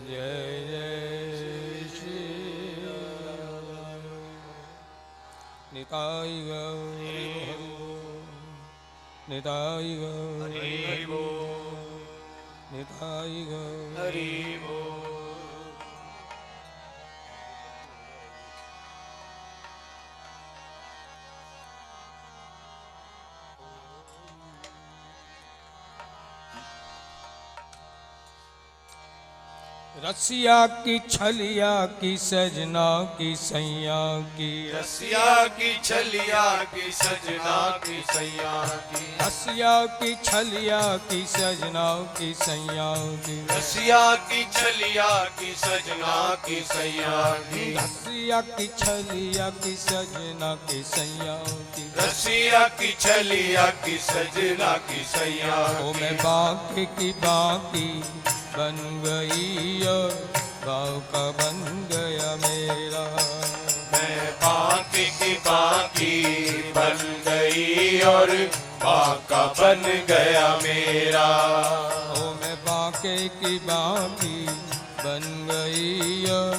जय जय श्री निताय गौर निताय गौर निताय गौर हरि बोल। रसिया की छलिया की सजना की सैया की रसिया की छलिया की सजना की सैया की रसिया की छलिया की सजना की सैया की रसिया की छलिया की सजना की सैया की रसिया की छलिया की सजना की सैया की रसिया की छलिया की सजना की सैया ओ मैं बाकी की बाकी बन गई और गाँव का बन गया मेरा। मैं बाकी की बाकी बन गई और बाका बन गया मेरा। ओ मैं बाके की बाकी बन गई और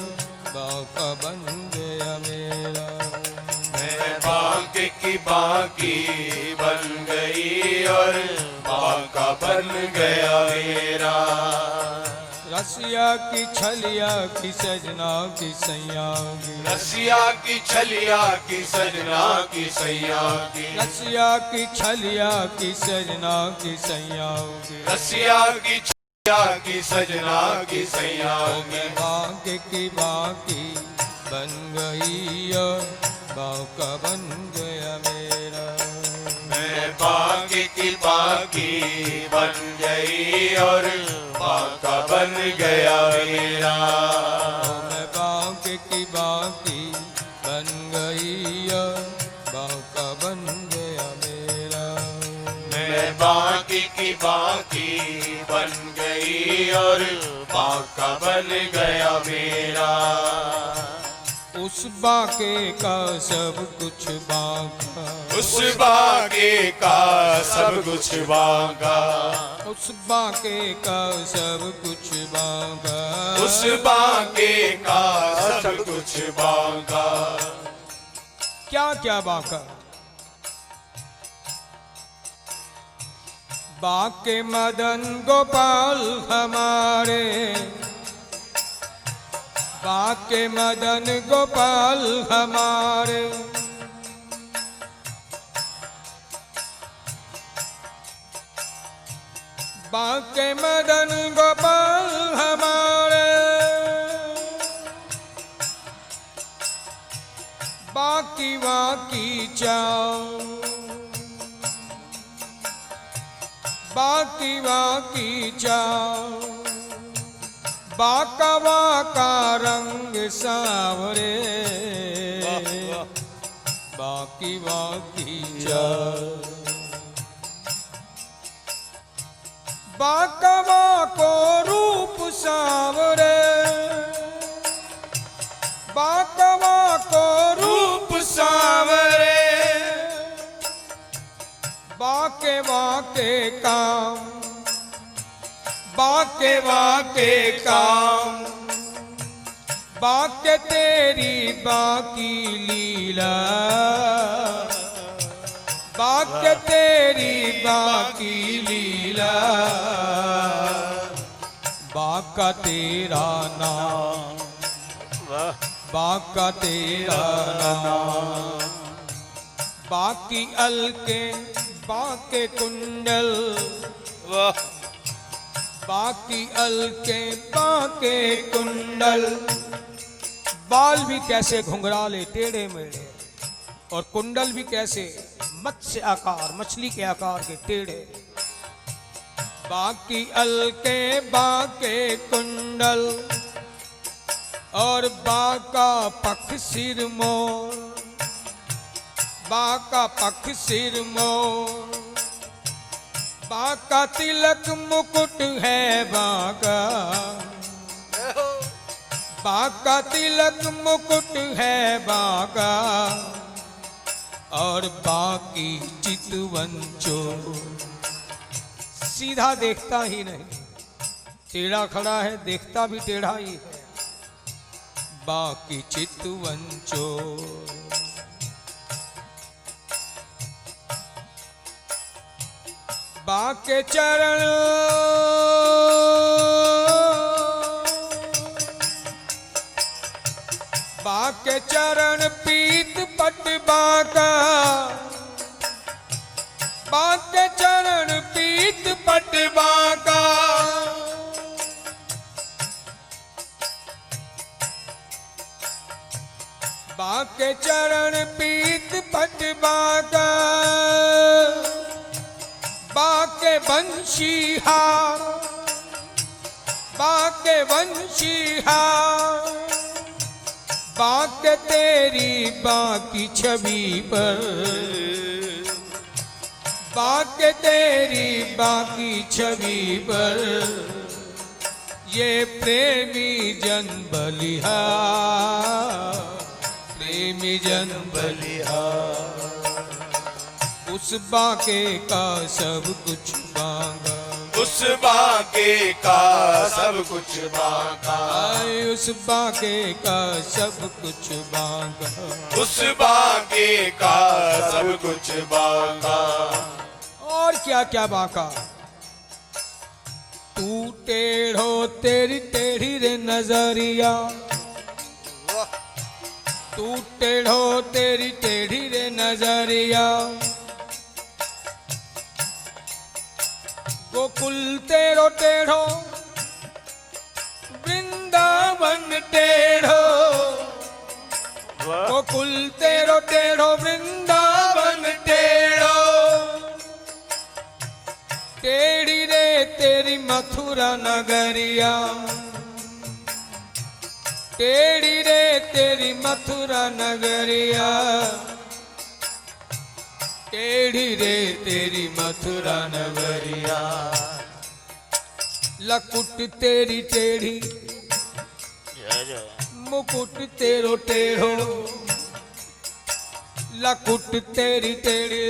बाका बन गया मेरा। मैं बाकी की बाकी बन गई और बाका बन गया मेरा। रसिया की छलिया की सजना की सैया की रसिया की छलिया की सजना की सैया की रसिया की छलिया की सजना की सैया की रसिया की छलिया की सजना की सैया की बाके की बाकी बन गई और बाका बन गया मेरा। मैं बाकी की बाकी बन गई और बाका बन गया मेरा। मैं बाके की बाकी बन गई और बाका बन गया मेरा। मैं बाकी की बाकी बन गई और बाका बन गया मेरा। उस बाके का सब कुछ बाका उस बाके का सब कुछ बाका उस बाके का सब कुछ बाका उस बाके का सब कुछ बाका। क्या क्या बाका बाके मदन गोपाल हमारे बाके मदन गोपाल हमारे बाके मदन गोपाल हमारे बाकी बाकी चाओ बाकी बाकी चाओ बाका बाका रंग सावरे बाकी बाकी चाओ बाका बाको रूप सावरे बाका बाको रूप सावरे बाके बाके काम बाके बाके काम बाके तेरी बाकी लीला बाके तेरी बाकी लीला बाका तेरा नाम बाका तेरा नाम बाकी अलके बाके कुंडल बाकी अलके बाके कुंडल बाल भी कैसे घुंघराले टेढ़े मेढ़े और कुंडल भी कैसे मत्स्य आकार मछली के आकार के टेढ़े बाकी अलके बाके कुंडल और बाका पख सिर मोर बाका पख सिर मोर बाका तिलक मुकुट है बाका बाका तिलक मुकुट है बाका और बाकी चितवन चोर सीधा देखता ही नहीं टेढ़ा खड़ा है, देखता भी टेढ़ा ही है। बाकी चितवन चोर, बाके चरण बाके चरण पीत पट बाका, बाके चरण पीत पट बाका। बाके चरण पीत पट बाका, बाके बंशीहार, बाके बंशीहार। बाके तेरी बाकी छवि पर, बाके तेरी बाकी छवि पर, ये प्रेमी जन बलिहार, प्रेमी जन बलिहार। उस बाके का सब कुछ मांगा, उस बाके का सब कुछ मांगा, उस बाके का सब कुछ मांगा, उस बाके का सब कुछ मांगा। और क्या क्या बाका। तू टेढ़ो तेरी टेढ़ी रे नजरिया, तू टेढ़ो तेरी टेढ़ी रे नजरिया। गोकुल तेरो टेढ़ो, वृंदावन टेढ़ो, गोकुल तेरो टेढ़ो, वृंदावन टेढ़ो। टेढ़ी रे तेरी मथुरा नगरिया, टेढ़ी रे तेरी मथुरा नगरिया, टेढ़ी रे तेरी मथुरा नगरिया। लकुट तेरी टेढ़ी, मुकुट तेरो टेढ़ो, लकुट तेरी टेढ़ी,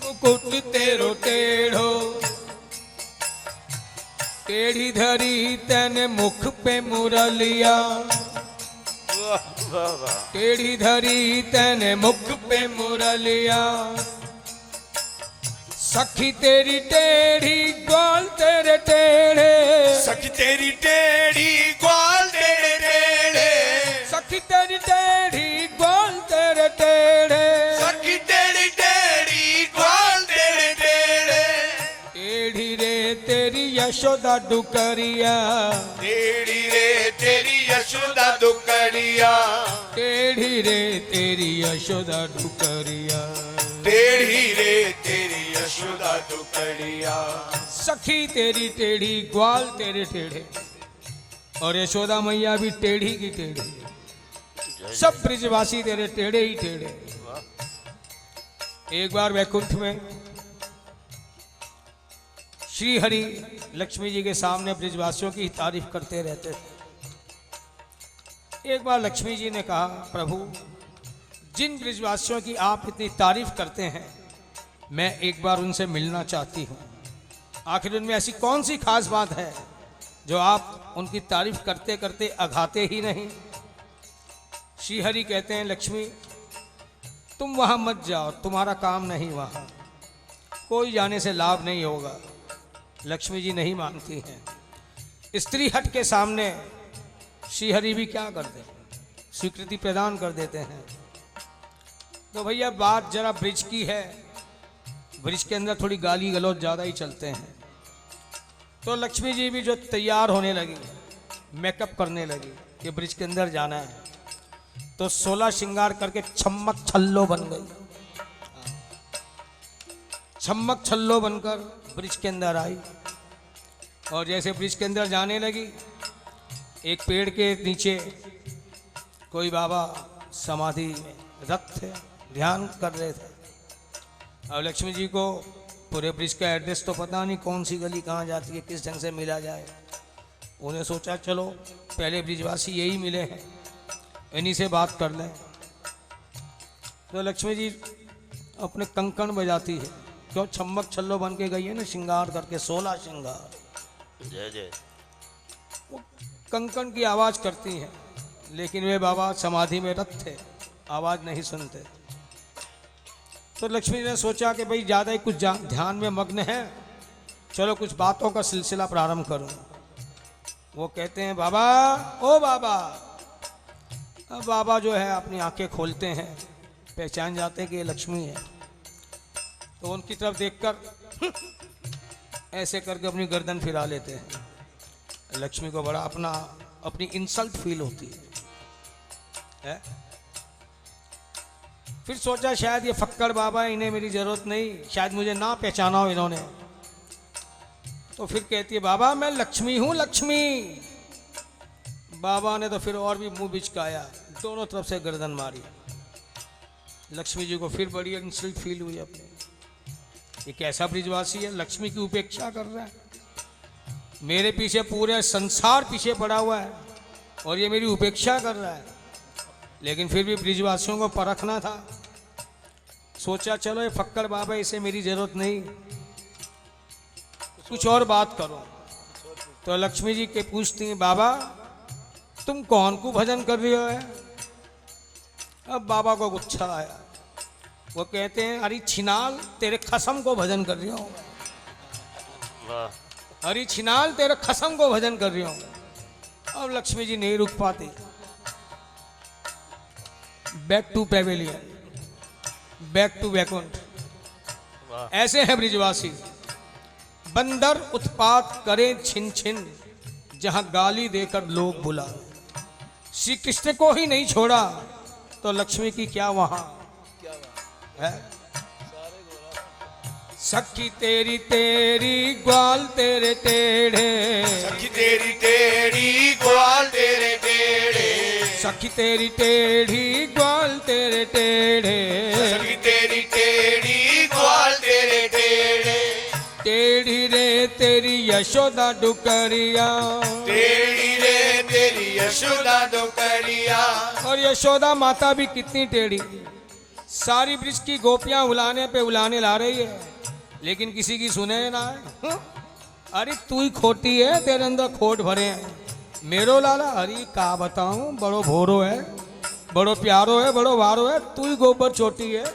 मुकुट तेरो टेढ़ो। टेढ़ी धरी तैने मुख पे मुरलिया, टेढ़ी धरी तैने मुख पे मुरलिया। सखी तेरी टेढ़ी ग्वाल तेरे टेढ़े, सखी तेरी टेढ़ी ग्वाल तेरे टेढ़े, सखी तेरी टेढ़ी ग्वाल तेरे टेढ़े, सखी तेरी टेढ़ी ग्वाल तेरे टेढ़े। टेढ़ी रे तेरी यशोदा डुकरिया, टेढ़ी रे तेरी यशोदा दुकड़िया, टेढ़ी रे तेरी यशोदा डुकरिया। टेढ़ी रे तेरी यशोदा दुकड़िया। सखी तेरी टेढ़ी ग्वाल तेरे टेढ़े, और यशोदा मैया भी टेढ़ी की टेढ़ी। सब ब्रिजवासी तेरे टेढ़े ही टेढ़े। एक बार वैकुंठ में श्री हरि लक्ष्मी जी के सामने ब्रिजवासियों की तारीफ करते रहते थे। एक बार लक्ष्मी जी ने कहा, प्रभु जिन ब्रिजवासियों की आप इतनी तारीफ करते हैं, मैं एक बार उनसे मिलना चाहती हूँ। आखिर उनमें ऐसी कौन सी खास बात है जो आप उनकी तारीफ करते करते अघाते ही नहीं। श्री हरि कहते हैं, लक्ष्मी तुम वहाँ मत जाओ, तुम्हारा काम नहीं वहाँ, कोई जाने से लाभ नहीं होगा। लक्ष्मी जी नहीं मानती हैं। स्त्री हट के सामने श्री हरि भी क्या कर दें, स्वीकृति प्रदान कर देते हैं। तो भैया बात जरा ब्रिज की है, ब्रिज के अंदर थोड़ी गाली गलौज ज़्यादा ही चलते हैं। तो लक्ष्मी जी भी जो तैयार होने लगी, मेकअप करने लगी कि ब्रिज के अंदर जाना है, तो 16 श्रृंगार करके छम्मक छल्लो बन गई। छम्मक छल्लो बनकर ब्रिज के अंदर आई, और जैसे ब्रिज के अंदर जाने लगी, एक पेड़ के नीचे कोई बाबा समाधि में रत थे, ध्यान कर रहे थे। और लक्ष्मी जी को पूरे ब्रिज का एड्रेस तो पता नहीं, कौन सी गली कहाँ जाती है, किस ढंग से मिला जाए। उन्हें सोचा चलो पहले ब्रिजवासी यही मिले हैं, इन्हीं से बात कर लें। तो लक्ष्मी जी अपने कंकण बजाती है, क्यों छम्मक छल्लो बन के गई है ना, श्रृंगार करके 16 श्रृंगार। जय जय। वो कंकण की आवाज करती हैं, लेकिन वे बाबा समाधि में रत थे, आवाज नहीं सुनते। तो लक्ष्मी ने सोचा कि भाई ज़्यादा ही कुछ ध्यान में मग्न है, चलो कुछ बातों का सिलसिला प्रारंभ करूं। वो कहते हैं बाबा, ओ बाबा। अब बाबा जो है अपनी आंखें खोलते हैं, पहचान जाते हैं कि ये लक्ष्मी है। तो उनकी तरफ देखकर ऐसे करके अपनी गर्दन फिरा लेते हैं। लक्ष्मी को बड़ा अपनी इंसल्ट फील होती है? फिर सोचा शायद ये फक्कड़ बाबा, इन्हें मेरी जरूरत नहीं, शायद मुझे ना पहचाना हो इन्होंने। तो फिर कहती है बाबा मैं लक्ष्मी हूं, लक्ष्मी। बाबा ने तो फिर और भी मुंह बिचकाया, दोनों तरफ से गर्दन मारी। लक्ष्मी जी को फिर बड़ी इंसल्ट फील हुई अपने। ये कैसा ब्रिजवासी है, लक्ष्मी की उपेक्षा कर रहा है। मेरे पीछे पूरे संसार पीछे पड़ा हुआ है और ये मेरी उपेक्षा कर रहा है। लेकिन फिर भी ब्रिजवासियों को परखना था। सोचा चलो ये फक्कड़ बाबा, इसे मेरी जरूरत नहीं, कुछ और बात करो। तो लक्ष्मी जी के पूछती हैं बाबा तुम कौन को भजन कर रही हो है? अब बाबा को गुस्सा आया। वो कहते हैं अरे छिनाल, तेरे खसम को भजन कर रही हूँ। वाह। अरे छिनाल, तेरे खसम को भजन कर रही हूँ। अब लक्ष्मी जी नहीं रुक पाती। Back to pavilion, back to Vaikunth. ऐसे हैं ब्रिजवासी। बंदर उत्पात करे छिन छिन, जहां गाली देकर लोग बुला। श्री कृष्ण को ही नहीं छोड़ा तो लक्ष्मी की क्या वहां है? सखी तेरी तेरी ग्वाल तेरे टेढ़े, सखी तेरी टेढ़ी ग्वाल तेरे टेढ़े, सखी तेरी टेढ़ी ग्वाल तेरे टेढ़े, सखी तेरी टेढ़ी ग्वाल तेरे टेढ़े, टेढ़ी रे तेरी यशोदा डुकरिया, टेढ़ी रे तेरी यशोदा डुकरिया। और यशोदा माता भी कितनी टेढ़ी। सारी ब्रिज की गोपियां उलाने पे उलाने ला रही है, लेकिन किसी की सुने ना है। अरे तू ही खोटी है, तेरे अंदर खोट भरे हैं। मेरो लाला, अरे का बताऊं, बड़ो भोरो है, बड़ो प्यारो है, बड़ो वारो है, तू ही गोबर छोटी है।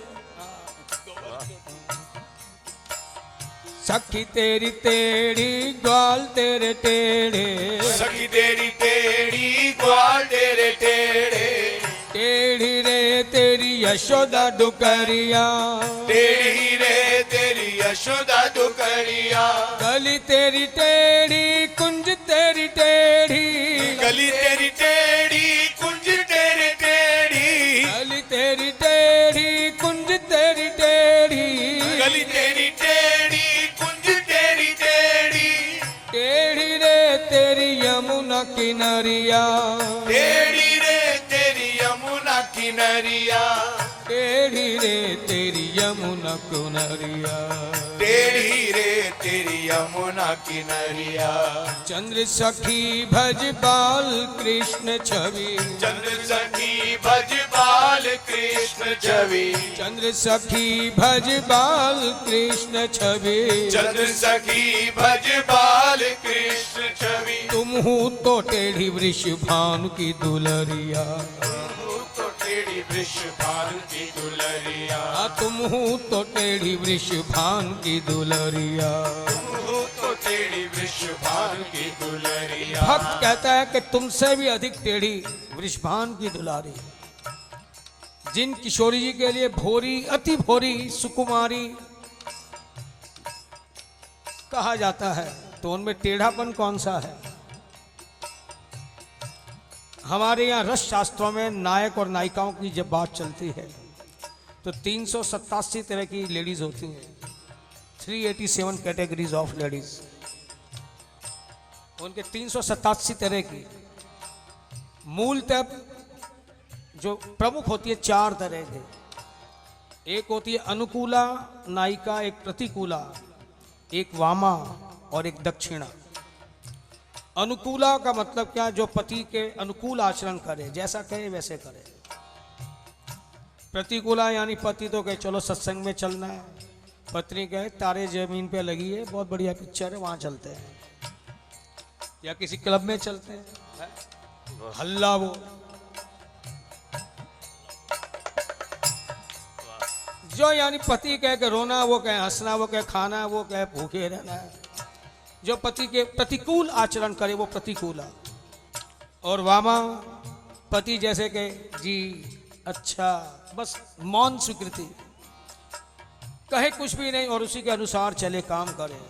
सखी तेरी टेढ़ी ग्वाल तेरे टेढ़े, सखी तेरी टेढ़ी ग्वाल तेरे टेढ़े, टेढ़ी रे तेरी यशोदा डुकरिया, टेढ़ी रे तेरी यशोदा डुकरिया। गली तेरी टेढ़ी कुंज तेरी टेढ़ी, गली तेरी टेढ़ी कुंज तेरे टेढ़ी, गली तेरी टेढ़ी कुंज तेरी टेढ़ी, गली तेरी टेढ़ी कुंज तेरी टेढ़ी, टेढ़ी रे तेरी यमुना किनरिया, टेढ़ी रे तेरी यमुना किनरिया, टेढ़ी रे तेरी यमुना किनरिया, टेढ़ी रे तेरी यमुना किनरिया। चंद्र सखी भज बाल कृष्ण छवि, चंद्र सखी भज बाल कृष्ण छवि, चंद्र सखी भज बाल कृष्ण छवि, चंद्र सखी भज बाल कृष्ण छवि। तुम हूँ तो टेढ़ी वृषभानु की दुलरिया, तो टेढ़ी वृषभानु की दुलरिया, तुम हूँ तो टेढ़ी वृषभानु की दुलरिया। तो टेढ़ी वृषभानु की दुलरिया। भक्त कहता है कि तुमसे भी अधिक टेढ़ी वृषभानु की दुलारी। जिन किशोरी जी के लिए भोरी, अति भोरी सुकुमारी कहा जाता है, तो उनमें टेढ़ापन कौन सा है? हमारे यहाँ रस शास्त्रों में नायक और नायिकाओं की जब बात चलती है तो 387 तरह की लेडीज होती हैं, 387 कैटेगरीज ऑफ लेडीज। उनके 387 तरह की मूलतः जो प्रमुख होती है 4 तरह के। एक होती है अनुकूला नायिका, एक प्रतिकूला, एक वामा और एक दक्षिणा। अनुकूला का मतलब क्या? जो पति के अनुकूल आचरण करे, जैसा कहे वैसे करे। प्रतिकूला यानी पति तो कहे चलो सत्संग में चलना है, पत्नी कहे तारे जमीन पे लगी है, बहुत बढ़िया पिक्चर है, वहाँ चलते हैं। या किसी क्लब में चलते हैं, हल्ला वो जो यानी पति कह के रोना, वो कहे हंसना, वो कहे खाना, वो कहे भूखे रहना है। जो पति के प्रतिकूल आचरण करे वो प्रतिकूल है। और वामा पति जैसे के जी अच्छा, बस मौन स्वीकृति, कहे कुछ भी नहीं और उसी के अनुसार चले काम करे,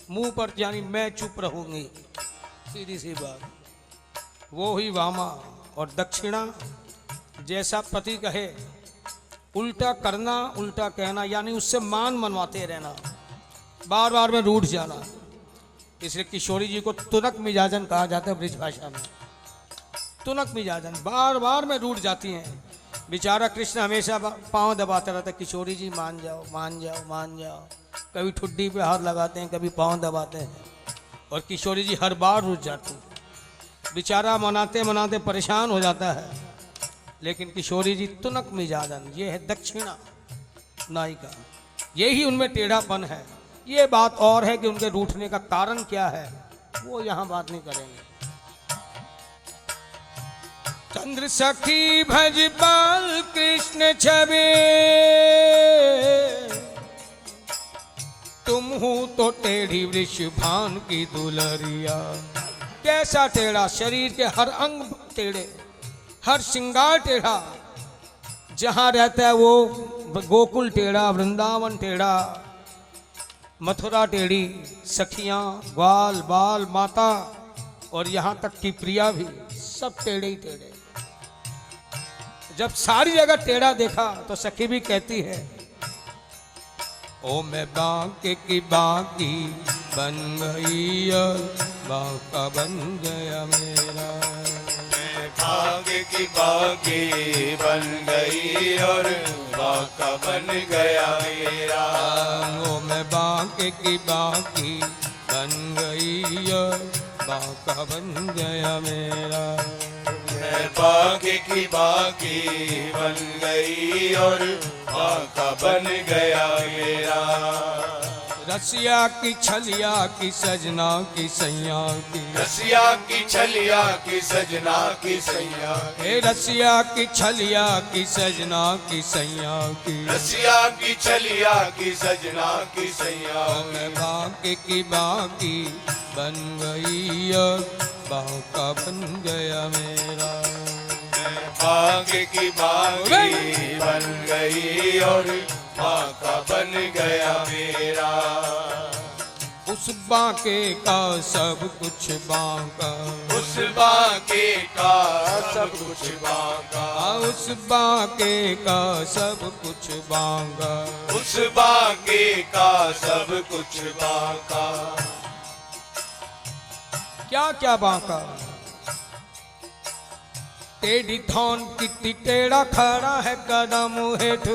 मुंह पर यानी मैं चुप रहूंगी, सीधी सी बात। वो हुई वामा। और दक्षिणा जैसा पति कहे उल्टा करना, उल्टा कहना, यानी उससे मान मनवाते रहना, बार बार में रूठ जाना। इसलिए किशोरी जी को तुनक मिजाजन कहा जाता है ब्रिज भाषा में। तुनक मिजाजन, बार बार में रूठ जाती हैं। बेचारा कृष्ण हमेशा पांव दबाता रहता है, किशोरी जी मान जाओ, मान जाओ, मान जाओ। कभी ठुड्डी पे हाथ लगाते हैं, कभी पांव दबाते हैं, और किशोरी जी हर बार रूठ जाती है। बेचारा मनाते मनाते परेशान हो जाता है, लेकिन किशोरी जी तुनक मिजाजन, ये है दक्षिणा नायिका, यही उनमें टेढ़ापन है। ये बात और है कि उनके रूठने का कारण क्या है, वो यहां बात नहीं करेंगे। चंद्र सखी भज बाल कृष्ण छवि, तुम हो तो टेढ़ी वृषभान की दुलरिया। कैसा टेढ़ा, शरीर के हर अंग टेढ़े, हर श्रृंगार टेढ़ा। जहां रहता है वो गोकुल टेढ़ा, वृंदावन टेढ़ा, मथुरा टेढ़ी, सखियां, ग्वाल बाल माता, और यहां तक कि प्रिया भी, सब टेढ़े ही टेढ़े। जब सारी जगह टेढ़ा देखा तो सखी भी कहती है, ओ मैं बांके की बाकी बन गई, बांका बन गया मेरा। भाग्य की बागी बन गई और बाका बन गया मेरा। ओ मैं बांके की बाकी बन गई और बाका बन गया मेरा। मैं भाग्य की बागी बन गई और बाका बन गया मेरा। रसिया की छलिया की सजना की सैया की, रसिया की छलिया की सजना की सैया, हे रसिया की छलिया की सजना की सैया की, रसिया की छलिया की सजना की सैया। मैं बांके की बाकी बन गई और बांका बन गया मेरा। भाग्य की बागी बन गई और बाका बन गया मेरा। उस बांके का सब कुछ बांका, उस बांके का सब कुछ बांका, उस बांके का सब कुछ बांका, उस बांके का सब कुछ बांका। क्या क्या बांका? टेढ़ी थौन कितनी टेढ़ा खड़ा है कदम हेठ,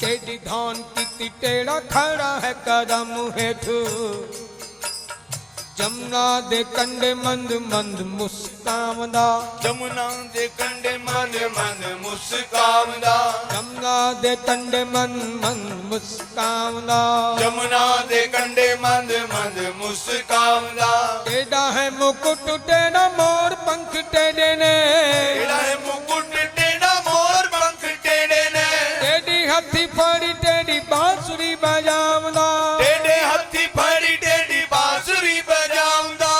टेढ़ी धौन कितनी टेढ़ा खड़ा है कदम हेठ। जमुना दे कंडे मंद मंद मुस्कामदा, जमुना दे कंडे मंद मंद मुस्कामदा, जमुना दे कंडे मंद मंद मुस्कामदा, जमुना दे कंडे मंद मंद मुस्कामदा। टेढ़ा है मुकुट टेढ़ा मोर पंख टेढ़े ने, टेढ़ा है मुकुट टेढ़ा मोर पंख टेढ़े ने, टेढ़ी हथी फड़ी टेढ़ी बांसुरी बजावदा, टेढ़े हथी फड़ी टेढ़ी बांसुरी बजावदा।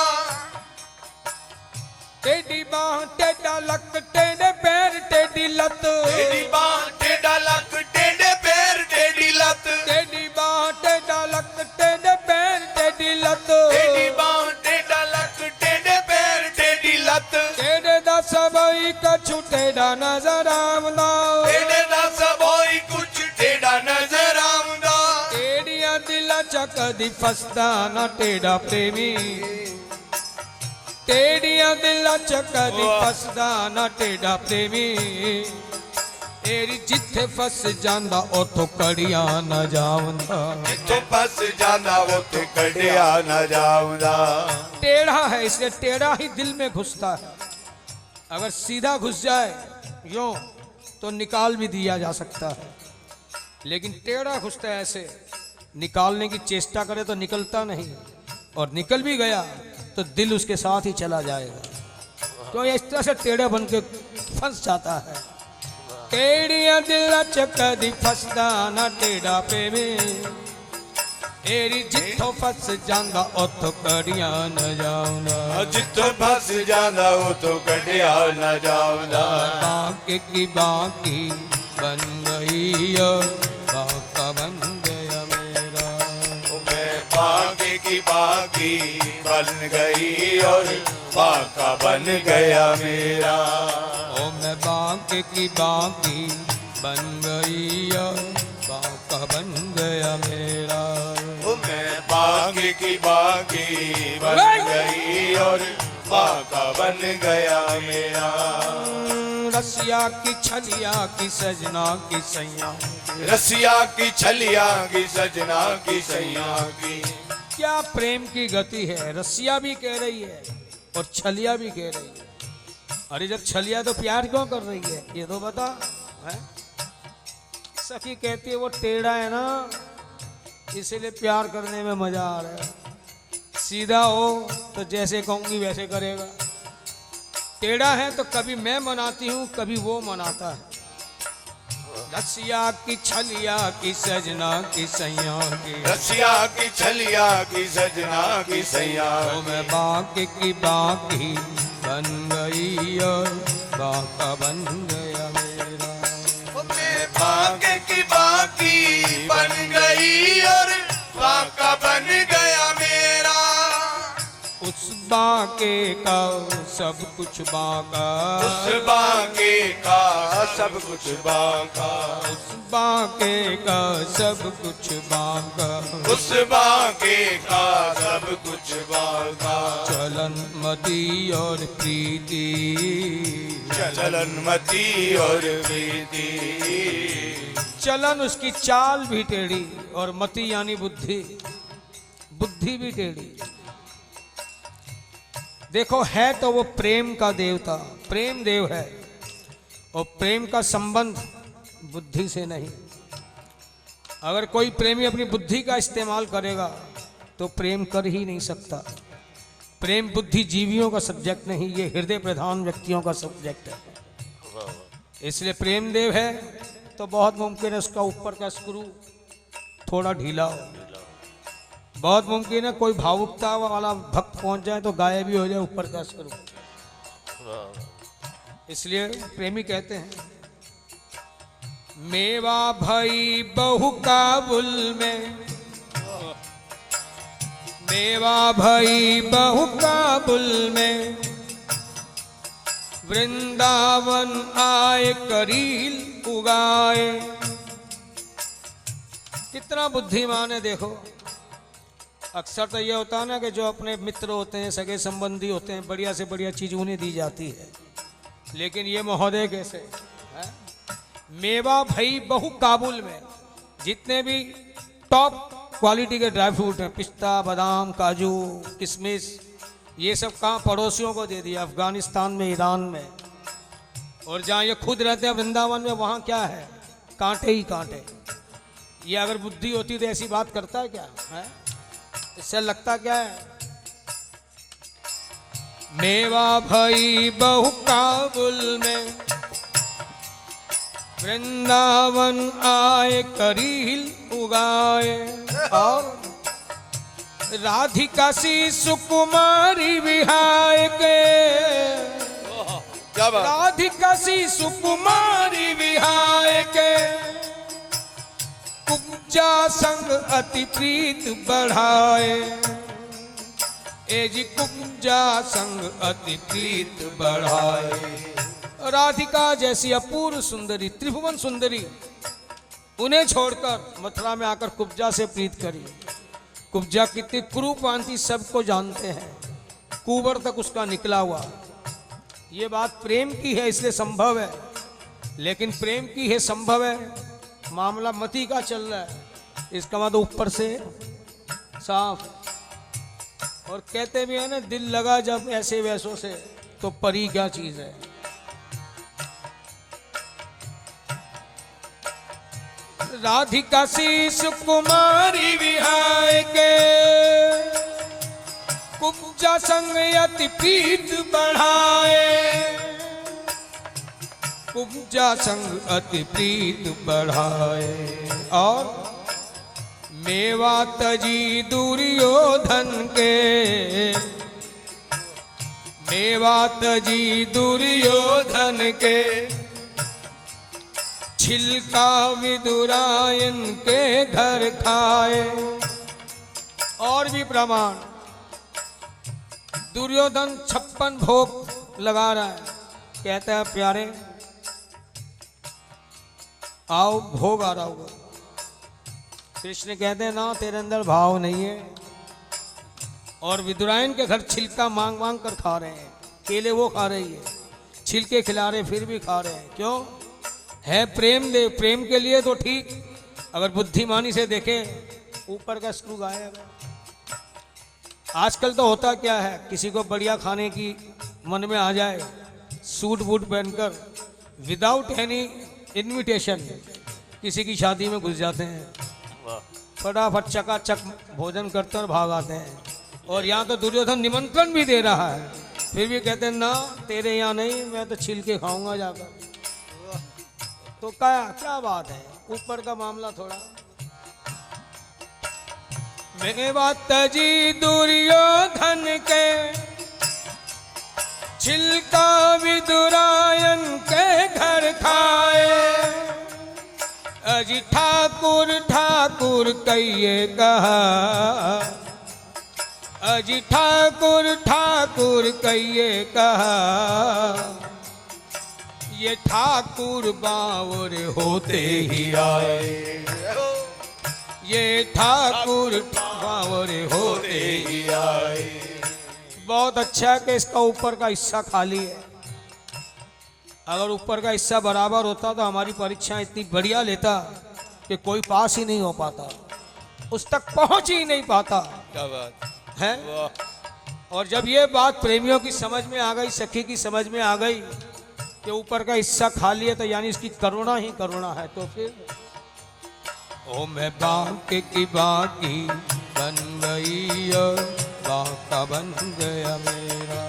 टेढ़ी बाह टेढ़ा लक टेढ़े पैर टेढ़ी लत, टेढ़ी बाह टेढ़ा लक टेढ़े पैर टेढ़ी लत, टेढ़ी बाह टेढ़ा लक टेढ़े पैर टेढ़ी लत, टेढ़ी बाह टेढ़ा लक टेढ़े पैर टेढ़ी लत। टेढ़े दा सबई कछु टेढ़ा नजर आवदा, टेढ़े दा सबई कुछ टेढ़ा नजर आवदा। टेढ़िया दिला चकदी फसदा न टेढ़ा प्रेमी, टेढ़िया दिला चकदी फसदा न टेढ़ा प्रेमी। एरी जिथे फस जांदा ओथों कड़िया न जावंदा, जिथों फस जांदा ओथों कड़िया न जावंदा। टेढ़ा है इसलिए टेढ़ा ही दिल में घुसता है। अगर सीधा घुस जाए यूं तो निकाल भी दिया जा सकता है, लेकिन टेढ़ा घुसता है ऐसे, निकालने की चेष्टा करे तो निकलता नहीं। और निकल भी गया तो दिल उसके साथ ही चला जाएगा। तो इस तरह से टेढ़ा बन के फंस जाता है। टेढ़िया दिल चकदी फसदा ना टेढ़ा पे में एरी जिथो फस जांदा उतो कड़िया न जाऊंदा। जिथो फस जांदा उतो कड़िया न जाऊंदा। बाकी की बाकी बन गई और बाका बन गया मेरा। मैं बाकी की बाकी बन गई और बाका बन गया मेरा। ओ मैं बाकी की बाकी बन गई और बाका बन गया मेरा। ओ मैं बाकी की बाकी बन गई और बाका बन गया मेरा। रसिया की छलिया की सजना की सैया। रसिया की छलिया की सजना की सैया की। क्या प्रेम की गति है। रसिया भी कह रही है और छलिया भी कह रही है। अरे जब छलिया तो प्यार क्यों कर रही है ये तो बता है? सखी कहती है वो टेढ़ा है ना इसीलिए प्यार करने में मजा आ रहा है। सीधा हो तो जैसे कहूंगी वैसे करेगा। टेढ़ा है तो कभी मैं मनाती हूँ कभी वो मनाता है। रसिया की छलिया की सजना की सैया की। रसिया की छलिया की सजना की सैया। तो मैं बाकी की बाकी बन गई और बाका बन गया मेरा। मैं बाकी की बाकी बन गई और बाका बन गया मेरा। उस बाके का सब कुछ बाका। उस बाके का सब कुछ बाका। उस बाके का सब कुछ बाका। उस बाके का सब कुछ बाका। चलन मती और प्रीति। चलन मती और प्रीति। चलन उसकी चाल भी टेढ़ी और मति यानी बुद्धि। बुद्धि भी टेढ़ी। देखो है तो वो प्रेम का देवता प्रेम देव है और प्रेम का संबंध बुद्धि से नहीं। अगर कोई प्रेमी अपनी बुद्धि का इस्तेमाल करेगा तो प्रेम कर ही नहीं सकता। प्रेम बुद्धि जीवियों का सब्जेक्ट नहीं, ये हृदय प्रधान व्यक्तियों का सब्जेक्ट है। इसलिए प्रेम देव है तो बहुत मुमकिन है उसका ऊपर का स्क्रू थोड़ा ढीला हो। बहुत मुमकिन है कोई भावुकता वाला भक्त पहुंच जाए तो गायब भी हो जाए ऊपर का स्क्रू। इसलिए प्रेमी कहते हैं मेवा भई बहु काबुल में। मेवा भई बहु काबुल में वृंदावन आए करील उगाए। कितना बुद्धिमान है देखो। अक्सर तो ये होता है ना कि जो अपने मित्र होते हैं सगे संबंधी होते हैं बढ़िया से बढ़िया चीज उन्हें दी जाती है। लेकिन ये महोदय कैसे है? मेवा भई बहु काबुल में जितने भी टॉप क्वालिटी के ड्राई फ्रूट हैं पिस्ता बादाम काजू किशमिश ये सब कहाँ पड़ोसियों को दे दिया अफगानिस्तान में ईरान में। और जहाँ ये खुद रहते हैं वृंदावन में वहाँ क्या है कांटे ही कांटे। ये अगर बुद्धि होती तो ऐसी बात करता है क्या है? इससे लगता क्या है मेवा भई बहु काबुल में वृंदावन आए करील उगाए। और राधिका सी सुकुमारी विहाय के। राधिका सी सुकुमारी विहाय के कुब्जा संग अति प्रीत बढ़ाए। ए जी कुब्जा संग अति प्रीत बढ़ाए। राधिका जैसी अपूर्व सुंदरी त्रिभुवन सुंदरी उन्हें छोड़कर मथुरा में आकर कुब्जा से प्रीत करी। कुब्जा कितनी कुरूपांती सबको जानते हैं। कुबर तक उसका निकला हुआ। ये बात प्रेम की है इसलिए संभव है। लेकिन प्रेम की है संभव है मामला मति का चल रहा है इसका मतलब ऊपर से साफ। और कहते भी है ना दिल लगा जब ऐसे वैसों से तो परी क्या चीज है। राधिका सी सुकुमारी विहाय के उपजा संग अति प्रीत बढ़ाए, उपजा संग अति प्रीत बढ़ाए। और मेवा तजी दुर्योधन के, मेवा तजी दुर्योधन के, छिलका विदुरायन के घर खाए। और भी प्रमाण, दुर्योधन 56 भोग लगा रहा है, कहता है प्यारे आओ भोग आ रहा होगा। कृष्ण कहते हैं ना तेरे अंदर भाव नहीं है। और विदुरायन के घर छिलका मांग मांग कर खा रहे हैं, केले वो खा रही है, छिलके खिला रहे फिर भी खा रहे हैं। क्यों? है प्रेम दे, प्रेम के लिए तो ठीक, अगर बुद्धिमानी से देखे ऊपर का स्क्रू गायब है। आजकल तो होता क्या है, किसी को बढ़िया खाने की मन में आ जाए, सूट बूट पहनकर विदाउट एनी इनविटेशन किसी की शादी में घुस जाते हैं, फटाफट चकाचक भोजन करते और भाग आते हैं। और यहाँ तो दुर्योधन निमंत्रण भी दे रहा है, फिर भी कहते हैं ना तेरे यहाँ नहीं, मैं तो छिल के खाऊंगा जाकर। तो क्या बात है, ऊपर का मामला थोड़ा। मेवा तजी दुर्योधन के, छिलका विदुरायन के घर खाए। अजी ठाकुर ठाकुर कहिए कहा, अजी ठाकुर ठाकुर कहिए कहा, ये ठाकुर बावर होते ही आए, ये ठाकुर बावर होते ही आए। बहुत अच्छा है कि इसका ऊपर का हिस्सा खाली है। अगर ऊपर का हिस्सा बराबर होता तो हमारी परीक्षा इतनी बढ़िया लेता कि कोई पास ही नहीं हो पाता, उस तक पहुंच ही नहीं पाता। क्या बात है। और जब ये बात प्रेमियों की समझ में आ गई, सखी की समझ में आ गई कि ऊपर का हिस्सा खाली है, तो यानी इसकी करुणा ही करुणा है। तो फिर ओ मैं बांके की बाकी बन गई और बांका बन गया मेरा,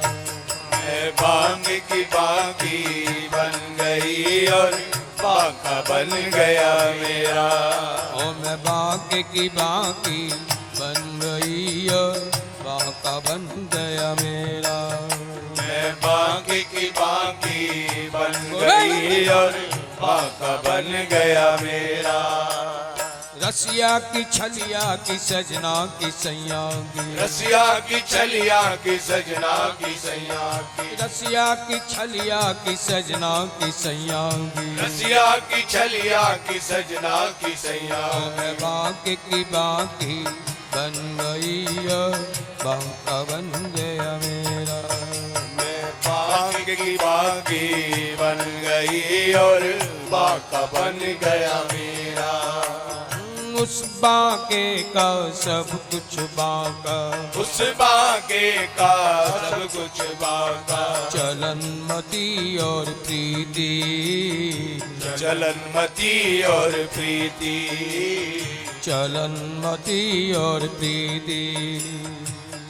मैं बांके की बाकी बन गई और बांका बन गया मेरा। ओ मैं बांके की बाकी बन गई और बांका बन गया मेरा, मैं बांके की बाकी बन गई और बांका बन गया मेरा। रसिया की छलिया की सजना की सैया की, रसिया की छलिया की सजना की सैया की, रसिया की छलिया की सजना की सैया की, रसिया की छलिया की सजना की सैया। मैं बांके की बाकी बन गई और बांका बन गया मेरा, मैं बांके की बाकी बन गई और बांका बन गया मेरा। उस बांके का सब कुछ बांका, उस बांके का सब कुछ बांका, चलनमती और प्रीति, चलनमती और प्रीति, चलनमती और प्रीति,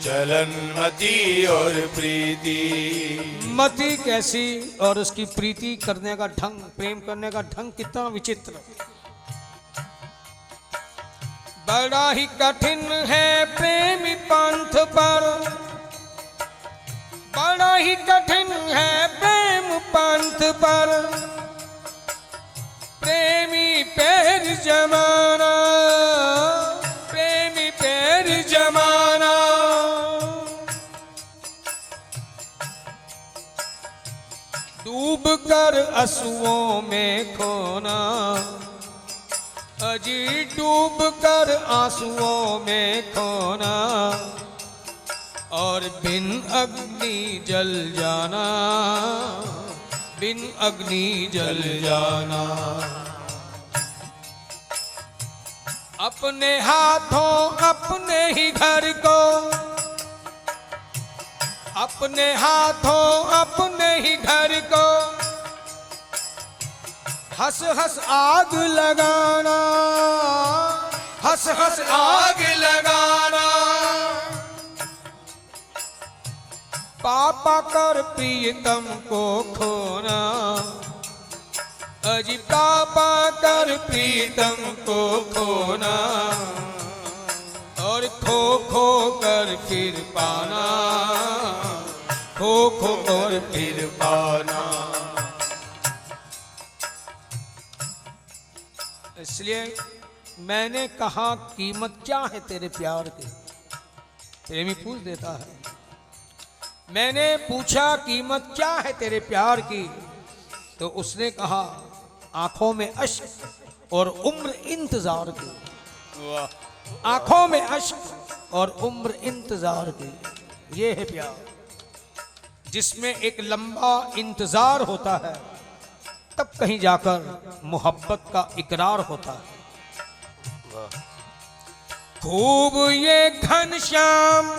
चलनमती और प्रीति। मति कैसी और उसकी प्रीति करने का ढंग, प्रेम करने का ढंग कितना विचित्र। बड़ा ही कठिन है प्रेमी पंथ पर, बड़ा ही कठिन है प्रेम पंथ पर, प्रेमी पैर जमाना, प्रेमी पैर जमाना। डूब कर आंसुओं में खोना, अजी डूब कर आंसुओं में खोना, और बिन अग्नि जल जाना, बिन अग्नि जल जाना। अपने हाथों अपने ही घर को, अपने हाथों अपने ही घर को, हंस हंस आग लगाना, हंस हंस आग लगाना। पापा कर प्रियतम को खोना, अजी पापा कर प्रीतम को खोना, और खो खो कर फिर पाना, खो खो कर फिर पाना। इसलिए मैंने कहा कीमत क्या है तेरे प्यार की, प्रेमी पूछ देता है। मैंने पूछा कीमत क्या है तेरे प्यार की, तो उसने कहा आंखों में अश्क और उम्र इंतजार की। वाह। आंखों में अश्क और उम्र इंतजार की, ये है प्यार, जिसमें एक लंबा इंतजार होता है, तब कहीं जाकर मोहब्बत का इकरार होता है। खूब ये घनश्याम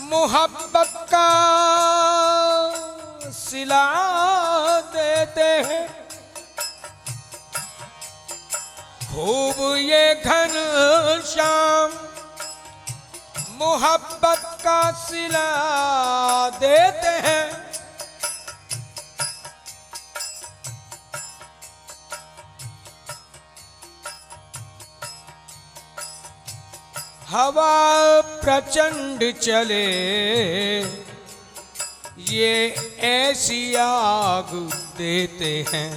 मोहब्बत का सिला देते हैं, खूब ये घनश्याम मोहब्बत का सिला देते हैं। हवा प्रचंड चले ये ऐसी आग देते हैं,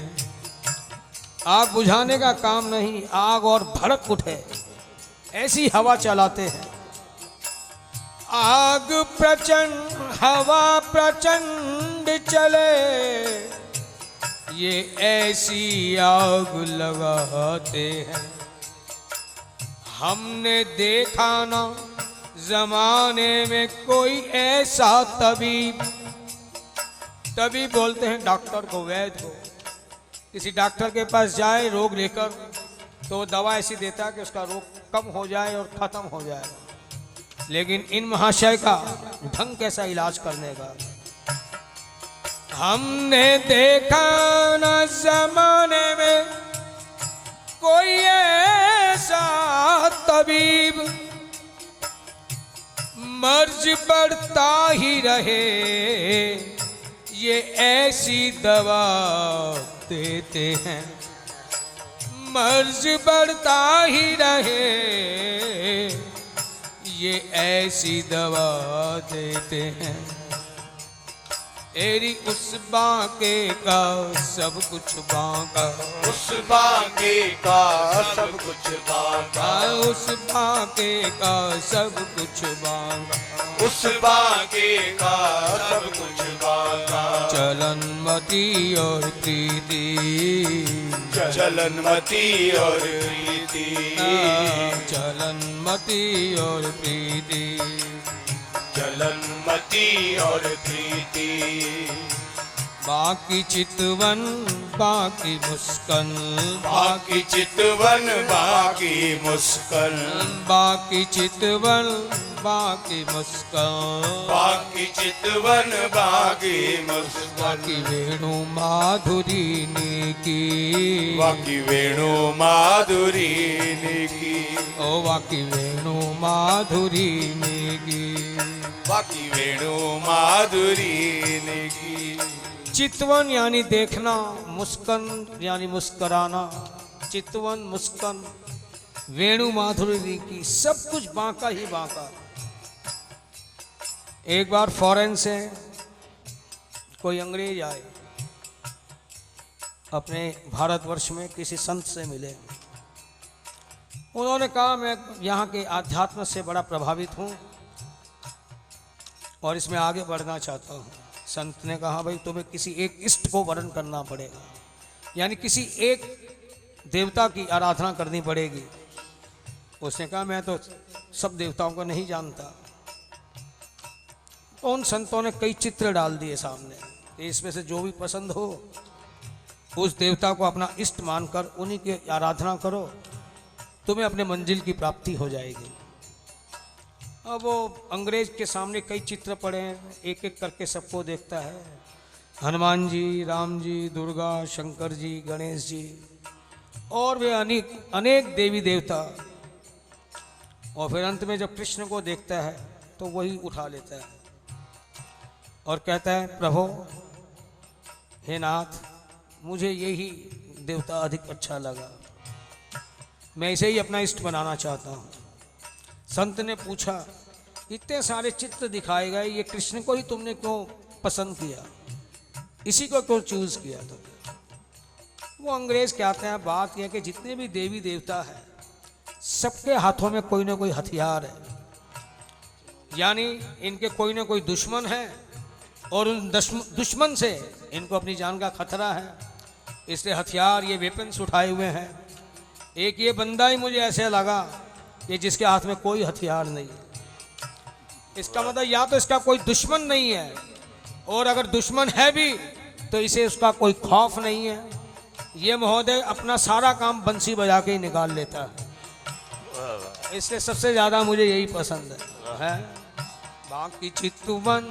आग बुझाने का काम नहीं, आग और भड़क उठे ऐसी हवा चलाते हैं। आग प्रचंड हवा प्रचंड चले ये ऐसी आग लगाते हैं। हमने देखा ना जमाने में कोई ऐसा तबीब, तबीब बोलते हैं डॉक्टर को, वैद्य को। किसी डॉक्टर के पास जाए रोग लेकर तो दवा ऐसी देता है कि उसका रोग कम हो जाए और खत्म हो जाए, लेकिन इन महाशय का ढंग कैसा इलाज करने का। हमने देखा ना जमाने में कोई ऐसा तबीब, मर्ज बढ़ता ही रहे ये ऐसी दवा देते हैं। मर्ज बढ़ता ही रहे ये ऐसी दवा देते हैं। एरी उस बांके का सब कुछ बांका, उस बांके का सब कुछ बांका, उस बांके का सब कुछ बांका, उस बांके का सब कुछ बांका। चलनमती और प्रीति, चलनमती और प्रीति, चलनमती और प्रीति, चलनमती और प्रीति। बाकी चितवन बाकी मुस्कन, बाकी चितवन बाकी मुस्कन, बाकी चितवन बाकी मुस्कान, बाकी चितवन बाकी मुस्कान। बाकी वेणु माधुरी ने की, बाकी वेणु माधुरी ने की, ओ बाकी वेणु माधुरी ने की, बाकी वेणु माधुरी ने की। चितवन यानी देखना, मुस्कन यानी मुस्कराना, चितवन मुस्कन वेणु माधुरी की, सब कुछ बांका ही बांका। एक बार फॉरेन से कोई अंग्रेज आए, अपने भारतवर्ष में किसी संत से मिले। उन्होंने कहा मैं यहाँ के आध्यात्म से बड़ा प्रभावित हूँ और इसमें आगे बढ़ना चाहता हूँ। संत ने कहा भाई तुम्हें किसी एक इष्ट को वर्ण करना पड़ेगा, यानी किसी एक देवता की आराधना करनी पड़ेगी। उसने कहा मैं तो सब देवताओं को नहीं जानता। तो उन संतों ने कई चित्र डाल दिए सामने, इसमें से जो भी पसंद हो उस देवता को अपना इष्ट मानकर उन्हीं की आराधना करो, तुम्हें अपने मंजिल की प्राप्ति हो जाएगी। अब वो अंग्रेज के सामने कई चित्र पड़े हैं, एक एक करके सबको देखता है, हनुमान जी, राम जी, दुर्गा, शंकर जी, गणेश जी और वे अनेक देवी देवता। और फिर अंत में जब कृष्ण को देखता है तो वही उठा लेता है। और कहता है प्रभु हे नाथ, मुझे यही देवता अधिक अच्छा लगा, मैं इसे ही अपना इष्ट बनाना चाहता हूँ। संत ने पूछा इतने सारे चित्र दिखाए गए, ये कृष्ण को ही तुमने क्यों पसंद किया, इसी को क्यों चूज किया तुमने? वो अंग्रेज कहते हैं बात यह कि जितने भी देवी देवता है सबके हाथों में कोई ना कोई हथियार है, यानी इनके कोई ना कोई दुश्मन है और उन दुश्मन से इनको अपनी जान का खतरा है, इसलिए हथियार ये वेपन्स उठाए हुए हैं। एक ये बंदा ही मुझे ऐसे लगा कि जिसके हाथ में कोई हथियार नहीं है, इसका मतलब या तो इसका कोई दुश्मन नहीं है, और अगर दुश्मन है भी तो इसे उसका कोई खौफ नहीं है। ये महोदय अपना सारा काम बंसी बजा के ही निकाल लेता है, इसलिए सबसे ज्यादा मुझे यही पसंद है। बाकी चितवन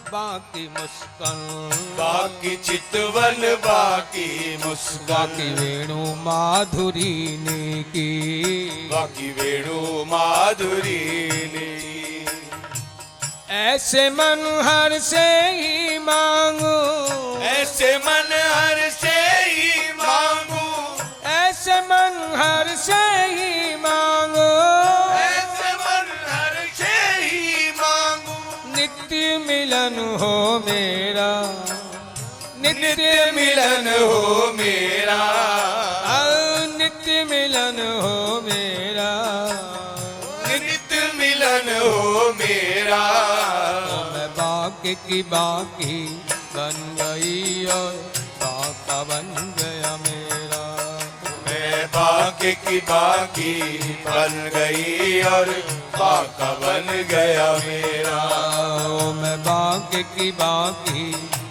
बाकी मुस्कान, बाकी चितवन बाकी मुस्कान, बाकी वेणु माधुरी ने की, बाकी वेणु माधुरी ने। ऐसे मन हर से ही मांगू, ऐसे मन हर से ही मांगू, ऐसे मन हर से ही मांगू, ऐसे मन हर से ही मांगू। नित्य मिलन हो मेरा, नित्य मिलन हो मेरा, नित्य मिलन हो मेरा, नित्य मिलन हो मेरा। मैं बाकी की बाकी बन गई और बाका बन गया मेरा, मैं बाकी की बाकी बन गई और बाका बन गया मेरा। ओ मैं बाकी की बाकी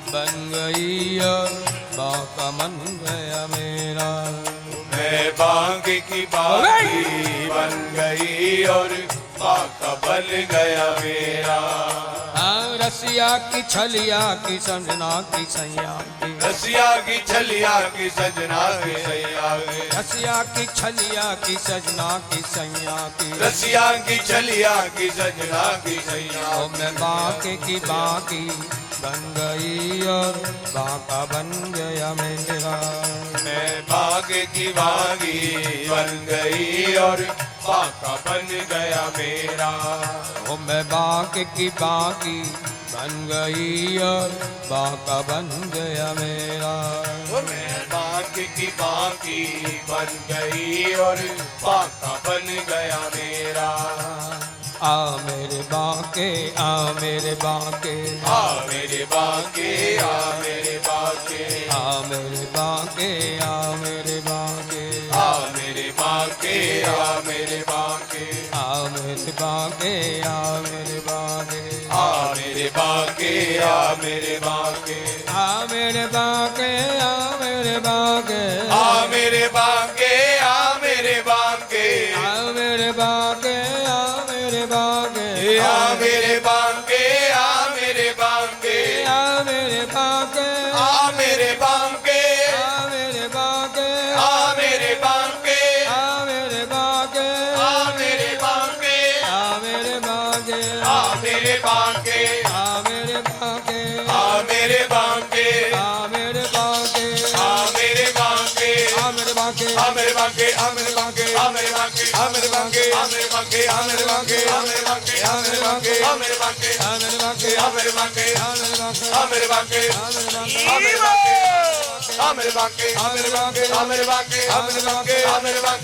बन गई और बाका बन गया मेरा, मैं बाकी की बाकी बन गई और बाका बन गया मेरा। रसिया की छलिया की सजना की सैया की, रसिया की छलिया की सजना की सैया की, रसिया की छलिया की सजना की सैया की, रसिया की छलिया की सजना की सैया। ओ मैं बाके की बाकी बन गई और बाका बन गया मेरा, मैं बागे की बागी बन गई और बाका बन गया मेरा। ओ मैं बाके की बाकी बन गई और बाका बन गया मेरा, मैं बागे की बागी बन गई और बाका बन गया मेरा। आ मेरे बाके, आ मेरे बाके, आ मेरे बागे, आ मेरे बागे, आ मेरे बाके, आ मेरे बाके, आ मेरे बागे, आ मेरे बागे, आ मेरे बाके, आ मेरे बाके, आ मेरे बागे, आ मेरे बागे, आ मेरे बाके, आ मेरे बाके, आ मेरे बागे, आ मेरे बागे, आ मेरे बाके, आ मेरे बाके, आ मेरे बागे, आ मेरे बागे, आ मेरे बाके, आ मेरे बागे, आ मेरे बाके, आ मेरे बागे, आ मेरे बाके, आ मेरे बागे, आ मेरे बाके, आ मेरे बागे, आ मेरे बाके, आ मेरे बागे, आ मेरे बाके, आ मेरे बागे, आ मेरे बाके, आ मेरे बागे, आ मेरे बागे, आ मेरे बागे, आ मेरे बागे, आ मेरे बागे, आ मेरे बागे, आ मेरे बागे, आ मेरे बागे, आ मेरे बागे, आ मेरे बाके, आ मेरे बागे, आ मेरे बाके, आ मेरे बागे, आ मेरे बाके, आ मेरे बागे, आ मेरे बागे, आ मेरे बाके, आ मेरे बागे, आ मेरे बागे, आ मेरे बागे, आ मेरे बागे, आ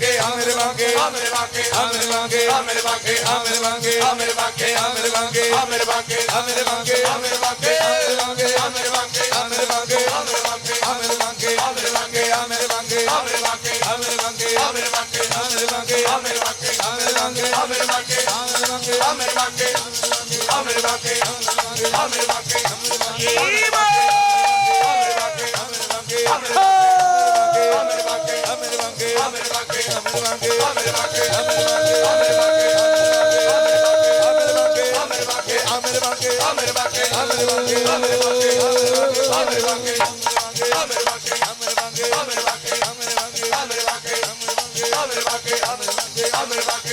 मेरे बागे, आ मेरे बाके, आ मेरे बागे, आ मेरे बाके, आ मेरे बागे, आ मेरे बागे, आ मेरे बागे, आ मेरे बाके, आ मेरे बागे, आ मेरे बाके, आ मेरे बागे, आ मेरे बाके, आ मेरे बागे, आ मेरे बाके, आ मेरे बागे, आ मेरे बाके, आ मेरे बागे, आ मेरे बाके, आ मेरे बागे, आ मेरे बाके, आ मेरे बागे, आ मेरे बाके, आ मेरे बागे, आ मेरे बाके, आ मेरे बागे, आ मेरे बागे, आ मेरे बागे, आ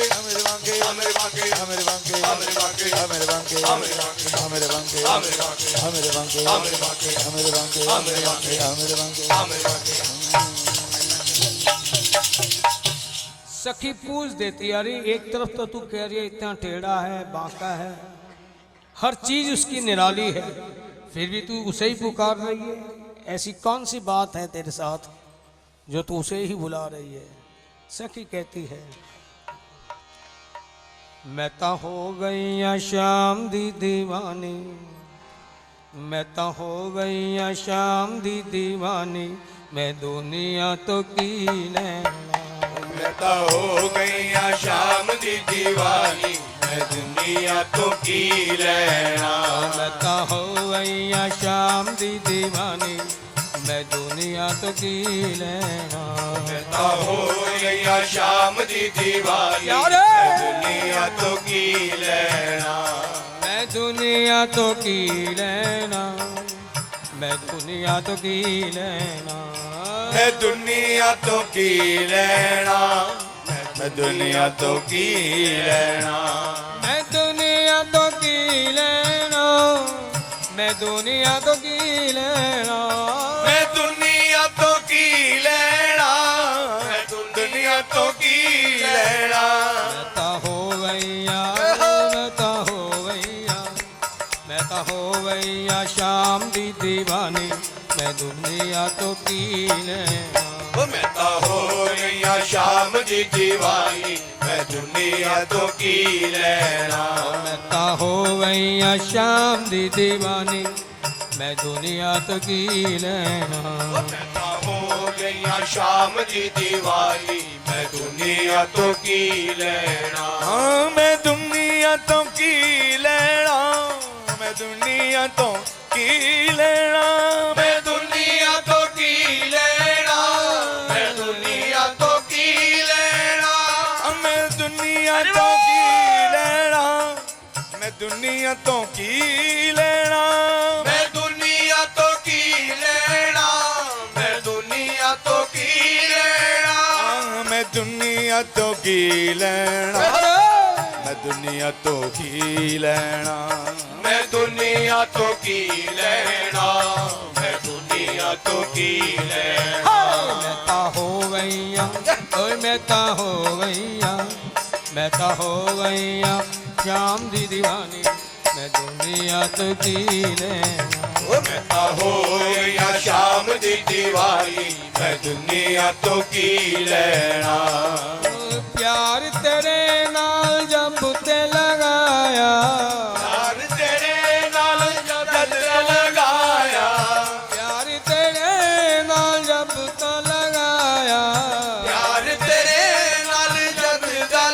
मेरे ਮੇਰੇ ਵਾਂਗੇ ਮੇਰੇ ਵਾਂਗੇ ਮੇਰੇ ਵਾਂਗੇ ਮੇਰੇ ਵਾਂਗੇ ਮੇਰੇ ਵਾਂਗੇ ਮੇਰੇ ਵਾਂਗੇ ਮੇਰੇ ਵਾਂਗੇ ਮੇਰੇ ਵਾਂਗੇ ਮੇਰੇ ਵਾਂਗੇ ਮੇਰੇ ਵਾਂਗੇ ਮੇਰੇ ਵਾਂਗੇ ਮੇਰੇ ਵਾਂਗੇ ਮੇਰੇ वांगे सखी पूछ देती, अरे एक तरफ तो तू कह रही है इतना टेढ़ा है, बांका है, हर चीज उसकी निराली है, फिर भी तू उसे ही पुकार रही है। ऐसी कौन सी बात है तेरे साथ जो तू उसे ही बुला रही है? सखी कहती है, मैं तो हो गई शाम दी दीवानी, मैं तो हो गई शाम दी दीवानी, मैं दुनिया तो की नैना। मैं तो हो गई शाम दी दीवानी, मैं दुनिया तो की लेना। मैं तो हो गई शाम दी दीवानी, मैं दुनिया तो की लेना। मैं तो हो गई शाम दी दीवानी, यारे! मैं दुनिया तो की लेना। मैं दुनिया तो की लेना, मैं दुनिया तो की लेना। मैं दुनिया तो की लेना, मैं दुनिया तो की लेना। मैं दुनिया तो की लेना, मैं दुनिया तो की लेना। मैं दुनिया तो की लेना, मैं दुनिया तो की लेना। मैं तो हो गईया, मैं तो हो गईया, मैं तो हो गईया शाम दी दीवानी, मैं दुनिया तो की लेना। मैं तो हो गई शाम दी दीवानी, मैं दुनिया तो की लेना। मैं तो हो गईया शाम दी दीवानी, मैं दुनिया तो की लेना। मैं तो हो गई शाम दी दीवानी, मैं दुनिया तो की लेना। मैं दुनिया तो की लेना, मैं दुनिया तो की लेना। मैं दुनिया तो की लेना, मैं दुनिया तो की लेना। मैं दुनिया तो की लेना, मैं दुनिया तो की लेना। मैं दुनिया तो की लेना, मैं दुनिया तो की लेना। मैं दुनिया तो की लेना, मैं दुनिया तो की लेना। मैं दुनिया तो की लेना, मैं दुनिया तो की लेना। मैं तो हो गईया, ओए मैं तो हो गईया, मैं तो हो गईया शाम दी दीवानी, मैं दुनिया तो की लेना। मैं तो हो गया शाम दी दीवानी, मैं दुनिया तो की लेना। प्यार तेरे नाल जब ते लगाया, प्यार तेरे नाल जब लगाया, प्यार तेरे नाल जब तो लगाया, प्यार तेरे नाल जब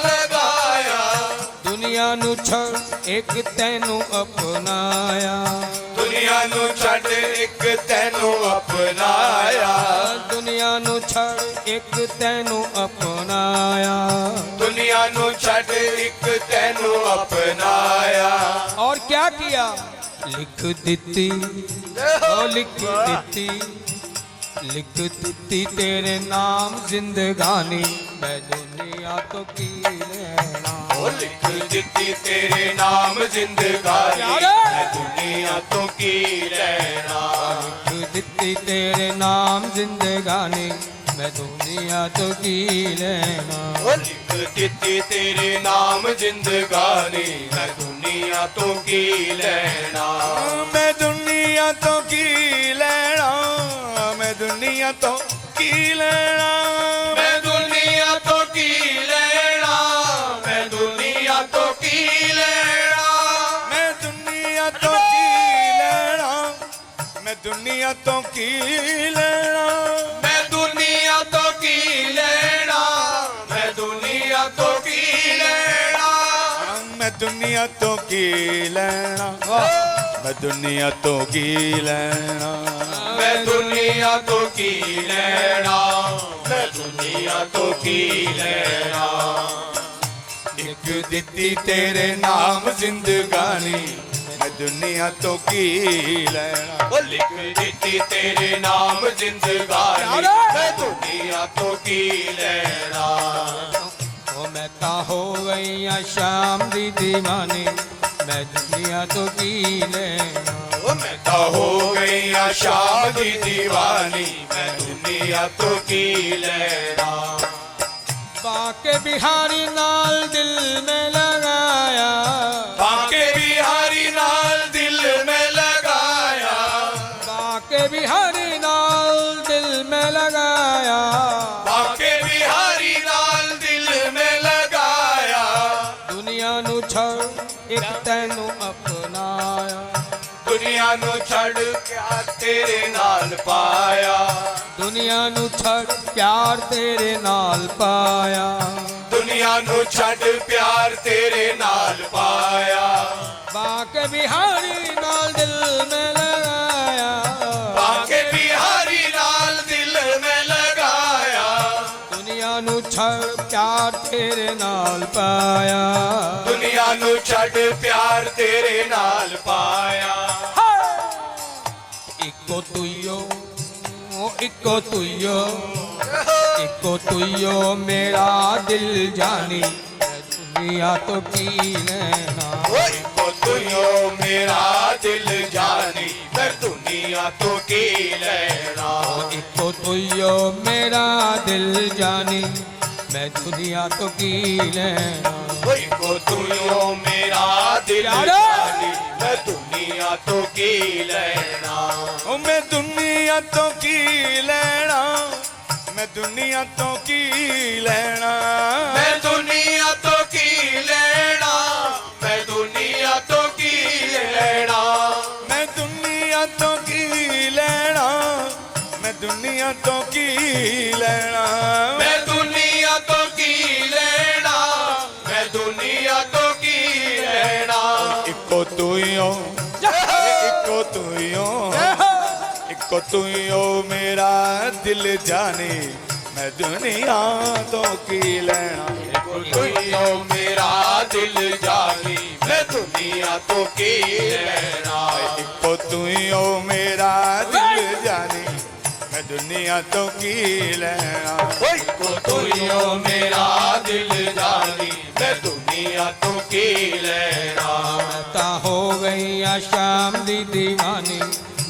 लगाया। दुनिया नू छड़ एक तैनू अपनाया, दुनिया नू छड़ एक तैनू अपनाया। दुनिया नू छड़ एक तैनू अपनाया। दुनिया नू छड़ एक तैनू अपनाया। और क्या किया? लिख दिती, ओ लिख दिती, लिख दिती तेरे नाम जिंदगानी, मैं दुनिया तो की लेना। ओ लिख दिती तेरे नाम जिंदगानी, यारे! मैं दुनिया तो की लेना। लिख दिती तेरे नाम जिंदगानी, मैं दुनिया तो की लेना। ओ लिख दिती तेरे नाम जिंदगानी, मैं दुनिया तो की लेना। मैं दुनिया तो की लेना, मैं दुनिया तो की लेना। मैं दुनिया तो की लेना, मैं दुनिया तो की लेना। मैं दुनिया तो की लेना, मैं दुनिया तो की लेना। मैं दुनिया तो की लेना, मैं दुनिया तो की लेना। मैं दुनिया तो की लेना, मैं दुनिया तो की लेना। मैं दुनिया तो की लेना, मैं दुनिया तो की लेना। लिख दिती तेरे नाम जिंदगानी, मैं दुनिया तो की लेना। ओ लिख दिती तेरे नाम जिंदगानी, मैं दुनिया तो की लेना। मैं ता हो गई या शाम दी दीवानी, मैं दुनिया तो की लेना। ओ मैं तो हो गई या शाम दी दीवानी, मैं दुनिया तो की लेना। बाके बिहारी नाल दिल में लगाया, बाके बिहारी नाल दिल में लगाया, बाके बिहारी नाल दिल में लगाया, बाके बिहारी नाल दिल में लगाया। दुनिया नु छड़ एक तैनू अपनाया, दुनिया नु छड़ क्या तेरे नाल पाया, दुनिया नु छड़ प्यार तेरे नाल पाया, दुनिया नु छड़ प्यार तेरे नाल पाया। बाके बिहारी नाल दिल में लगाया, बाके बिहारी नाल दिल में लगाया, दुनिया नु छड़ प्यार तेरे नाल पाया। दुनिया नु छड़ प्यार तेरे नाल पाया। इको तुइयो, इको तुइयो, इको तुइयो मेरा दिल जानी, मैं दुनिया तो की लेना। को तुयो मेरा दिल जानी, मैं दुनिया तो की लेना। इको तुइयो मेरा दिल जानी, मैं दुनिया तो की लेना। को तुयो मेरा दिल यारो! जानी, मैं दुनिया तो की लेना। ओ मैं दुनिया तो की लेना, मैं दुनिया तो की लेना। मैं दुनिया तो की लेना, मैं दुनिया तो की लेना। मैं दुनिया तो की लेना, मैं दुनिया तो की लेना। मैं दुनिया तो की लेना, मैं दुनिया तो की लेना। इको तुइयो, इको तुइयो, इको तुइयो मेरा दिल जाने, मैं दुनिया तो की लेना। तुइयो मेरा दिल जानी, मैं दुनिया तो की लेना। इको तुइयो मेरा दिल जाने, मैं दुनिया तो की लेना। को तुइयो मेरा दिल जानी, मैं दुनिया तो की लेना। ता हो गई या शाम दी दीवानी,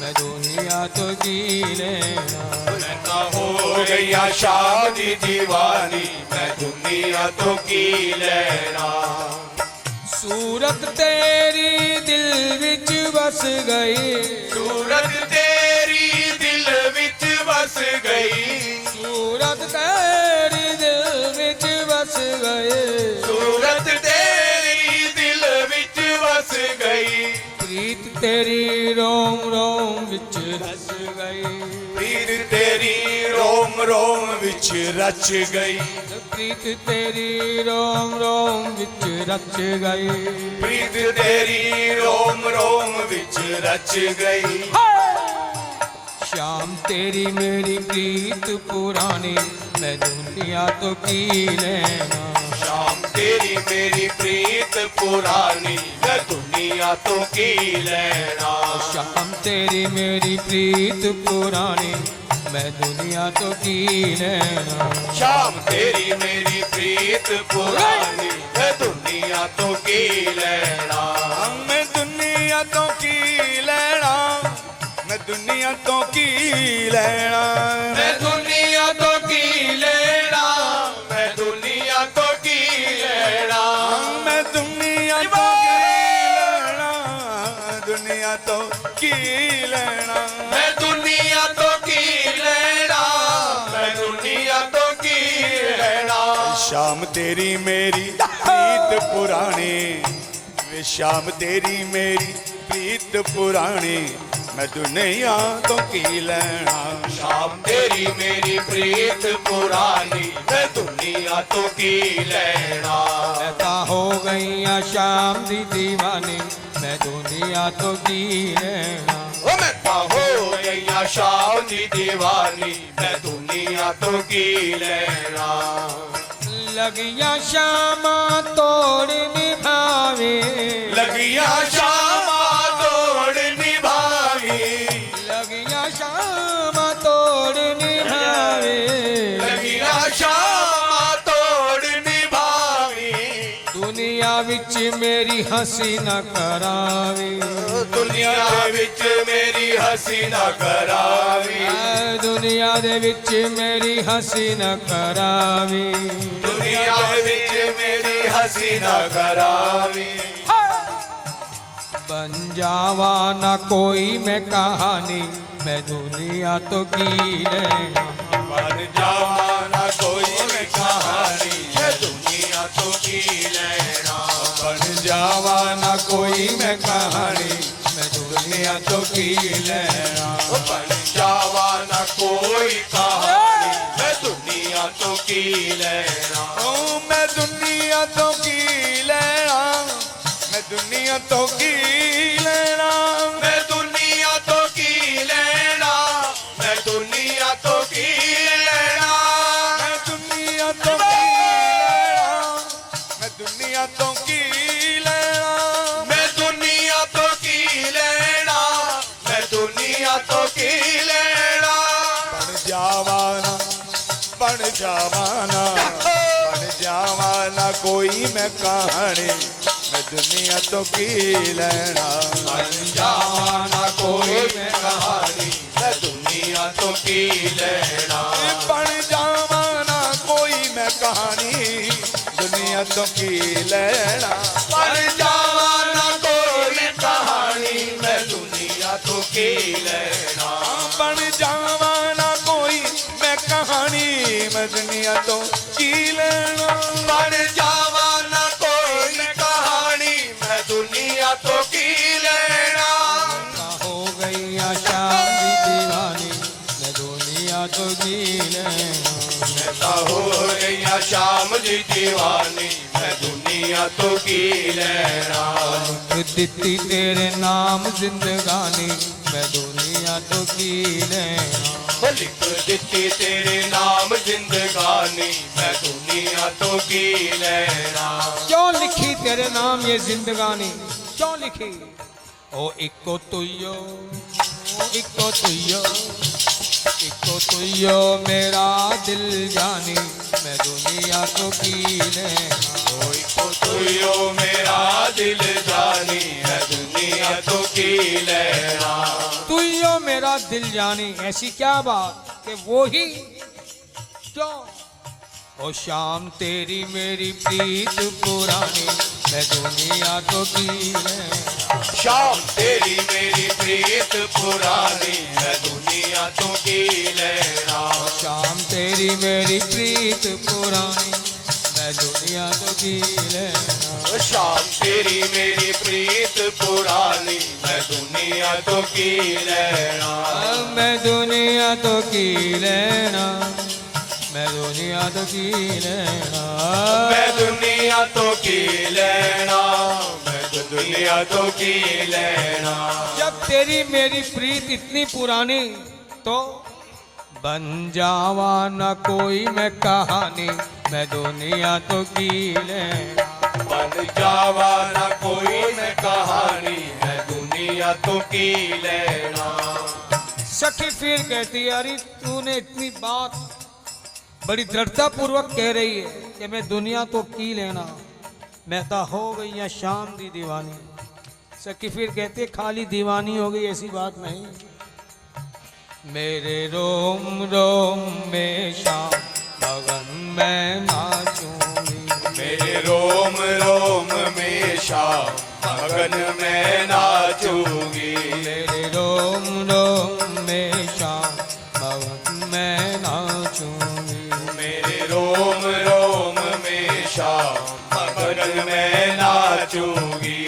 मैं दुनिया तो की लेना। मैं तो हो गई शाम दी दीवानी, मैं दुनिया तो की लेना। सूरत तेरी दिल विच बस गई, सूरत तेरी दिल विच बस गई, सूरत तेरी दिल विच बस गई, सूरत तेरी दिल विच बस गई। प्रीत तेरी रोम रोम विच रस गई, प्रीत तेरी रोम रोम विच रच गई, प्रीत तेरी रोम रोम विच रच गई। प्रीत तेरी रोम रोम विच रच गई। शाम तेरी मेरी प्रीत पुरानी, मैं दुनिया तो की लेना। शाम तेरी मेरी प्रीत पुरानी, मैं दुनिया तो की लेना। शाम तेरी मेरी प्रीत पुरानी, मैं दुनिया तो की लेना। शाम तेरी मेरी प्रीत पुरानी, मैं दुनिया तो की लेना। मैं दुनिया तो की लेना, मैं दुनिया तो की लेना। मैं दुनिया तो की लेना, मैं दुनिया तो की लेना। मैं दुनिया तो की लेना, दुनिया तो की लेना। मैं दुनिया तो की लेना, मैं दुनिया तो की लेना। शाम तेरी मेरी प्रीत पुरानी, वे शाम तेरी मेरी प्रीत पुरानी, मैं दुनिया तो की लेना। शाम तेरी मेरी प्रीत पुरानी, मैं दुनिया तो की लेना। ता हो गई या शाम दी दीवानी, मैं दुनिया तो की लेना। ओ मैं तो हो गई शाम दी दीवानी, मैं दुनिया तो की लेना। लगिया शामा तोड़ निभावे, लगिया शामा तोड़ निभावी, लगिया शामा तोड़ निभावे, लगिया शामा तोड़ निभावी। विच मेरी हंसी न करावी, दुनिया दे विच मेरी हंसी न करावी, दुनिया दे विच मेरी हंसी न करावी, दुनिया दे विच मेरी हंसी न करावी। बन जावा ना कोई मैं कहानी, मैं दुनिया तो की लेना, बन जावा ना कोई मैं कहानी, मैं दुनिया तो की लेना, बन जावा ना कोई मैं कहानी, मैं दुनिया तो की लेना, बन जावा ना कोई कहानी, मैं दुनिया तो की लेना, ओ मैं दुनिया तो की लेना, मैं दुनिया तो की लेना, मैं दुनिया तो की लेना, मैं दुनिया तो की लेना, मैं दुनिया तो की लेना, मैं दुनिया तो की लेना, मैं दुनिया तो की लेना, मैं दुनिया तो की लेना, बन जावाना, बन जावाना, बन जावाना कोई मैं कहानी, मैं दुनिया तो की लेना, बन जाना कोई मैं कहानी, मैं दुनिया तो की लेना, बन जावाना कोई मैं कहानी, दुनिया तो की लेना, बन जाना कोई कहानी, मैं दुनिया तो की लेना, बन जावाना कोई मैं कहानी, मैं दुनिया तो की लेना, बन जाना कोई कहानी, मैं दुनिया तो की लेना, हो गई शाम की दीवानी, मैं दुनिया तो की लेना, ऐसा हो गई शाम जी दीवानी, मैं दुनिया तो की लेना, दित्ती तेरे नाम जिंदगानी, मैं दुनिया तो की लेना, लिख दिती तेरे नाम जिंदगानी, मैं दुनिया तो की लेना, क्यों लिखी तेरे नाम ये जिंदगानी, क्यों लिखी? ओ इको तुइयो, इको तुइयो, इको तुइयो मेरा दिल जानी, मैं दुनिया तो की लेना, कोई को तुयो मेरा दिल जानी, है दुनिया तो की लेना, तुइयो मेरा दिल जानी, ऐसी क्या बात कि वो ही क्यों? ओ शाम तेरी मेरी प्रीत पुरानी, मैं दुनिया तो की लेना, शाम तेरी मेरी प्रीत पुरानी, है दुनिया तो की लेना, शाम तेरी मेरी प्रीत पुरानी, मैं दुनिया तो की लेना, शाम तेरी मेरी प्रीत पुरानी, मैं दुनिया तो की लेना, मैं दुनिया तो की लेना, मैं दुनिया तो की लेना, मैं दुनिया तो की लेना, मैं दुनिया तो की लेना, जब तेरी मेरी प्रीत इतनी पुरानी, तो बन जावा न कोई मैं कहानी, मैं दुनिया तो की लेना, बन जावा ना कोई मैं कहानी, है दुनिया तो की लेना, सखी फिर कहती है अरे तूने इतनी बात बड़ी दृढ़ता पूर्वक कह रही है कि मैं दुनिया तो की लेना, मैं तो हो गई या शाम दी दीवानी। सखी फिर कहते खाली दीवानी हो गई ऐसी बात नहीं, मेरे रोम रोम में शाम मगन मैं नाचूंगी, मेरे रोम रोम में शाम मगन में नाचूंगी, मेरे रोम रोम में शाम मगन मैं नाचूंगी, मेरे रोम रोम में शाम मगन में नाचूंगी,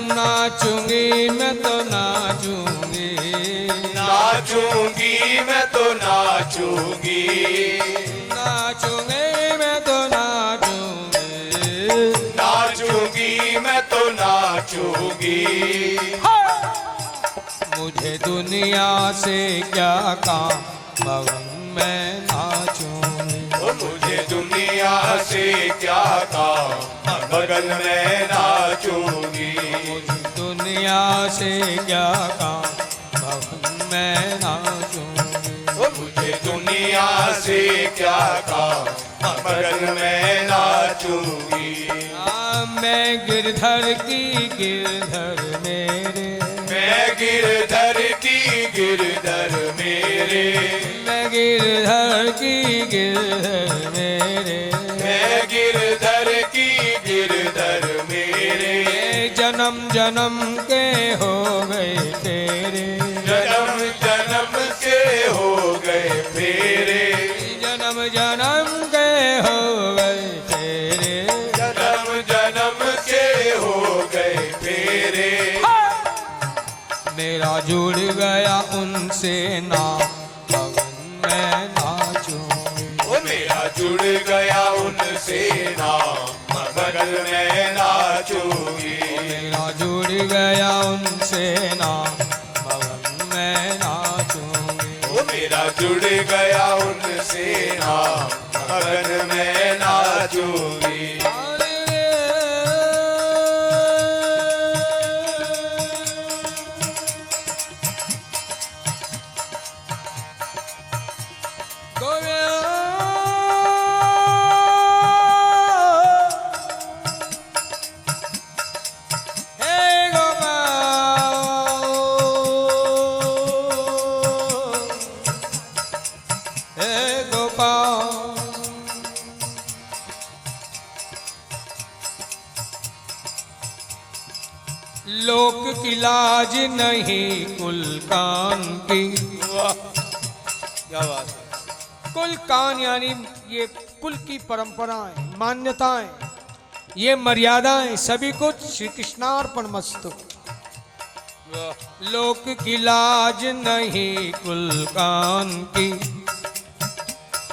नाचूंगी मैं तो नाचूंगी, नाचूंगी मैं तो नाचूंगी, नाचूंगी मैं तो नाचूंगी, नाचूंगी मैं तो नाचूंगी, मुझे दुनिया से क्या काम मगन मैं नाचूंगी, मुझे दुनिया से क्या काम मगन में नाचूंगी, मुझे दुनिया से क्या काम मगन मैं नाचूंगी, मुझे दुनिया से क्या काम मगन में नाचूंगी, मैं गिरधर की गिरधर मेरे, मैं गिरधर की गिरधर मेरे, मैं गिरधर की गिरधर मेरे, मैं गिरधर की गिरधर मेरे, जन्म जन्म के हो गए तेरे, जन्म जन्म के हो गए फेरे, जन्म जन्म के हो गए तेरे, जन्म जन्म के हो गए फेरे। मेरा जुड़ गया उनसे नाम, मगन मैं नाचूंगी। ओ मेरा जुड़ गया उनसे नाम, मगन मैं नाचूंगी। मेरा जुड़ गया उनसे नाम, मगन मैं नाचूंगी। ओ मेरा जुड़ गया उनसे नाम, मगन मैं नाचूंगी। लोक की लाज नहीं कुल कान की। वाह क्या बात है। कुल कान यानी ये कुल की परंपराएं, मान्यताएं, ये मर्यादाएं सभी कुछ श्री कृष्णार्पण मस्तु। लोक की लाज नहीं कुल कान की,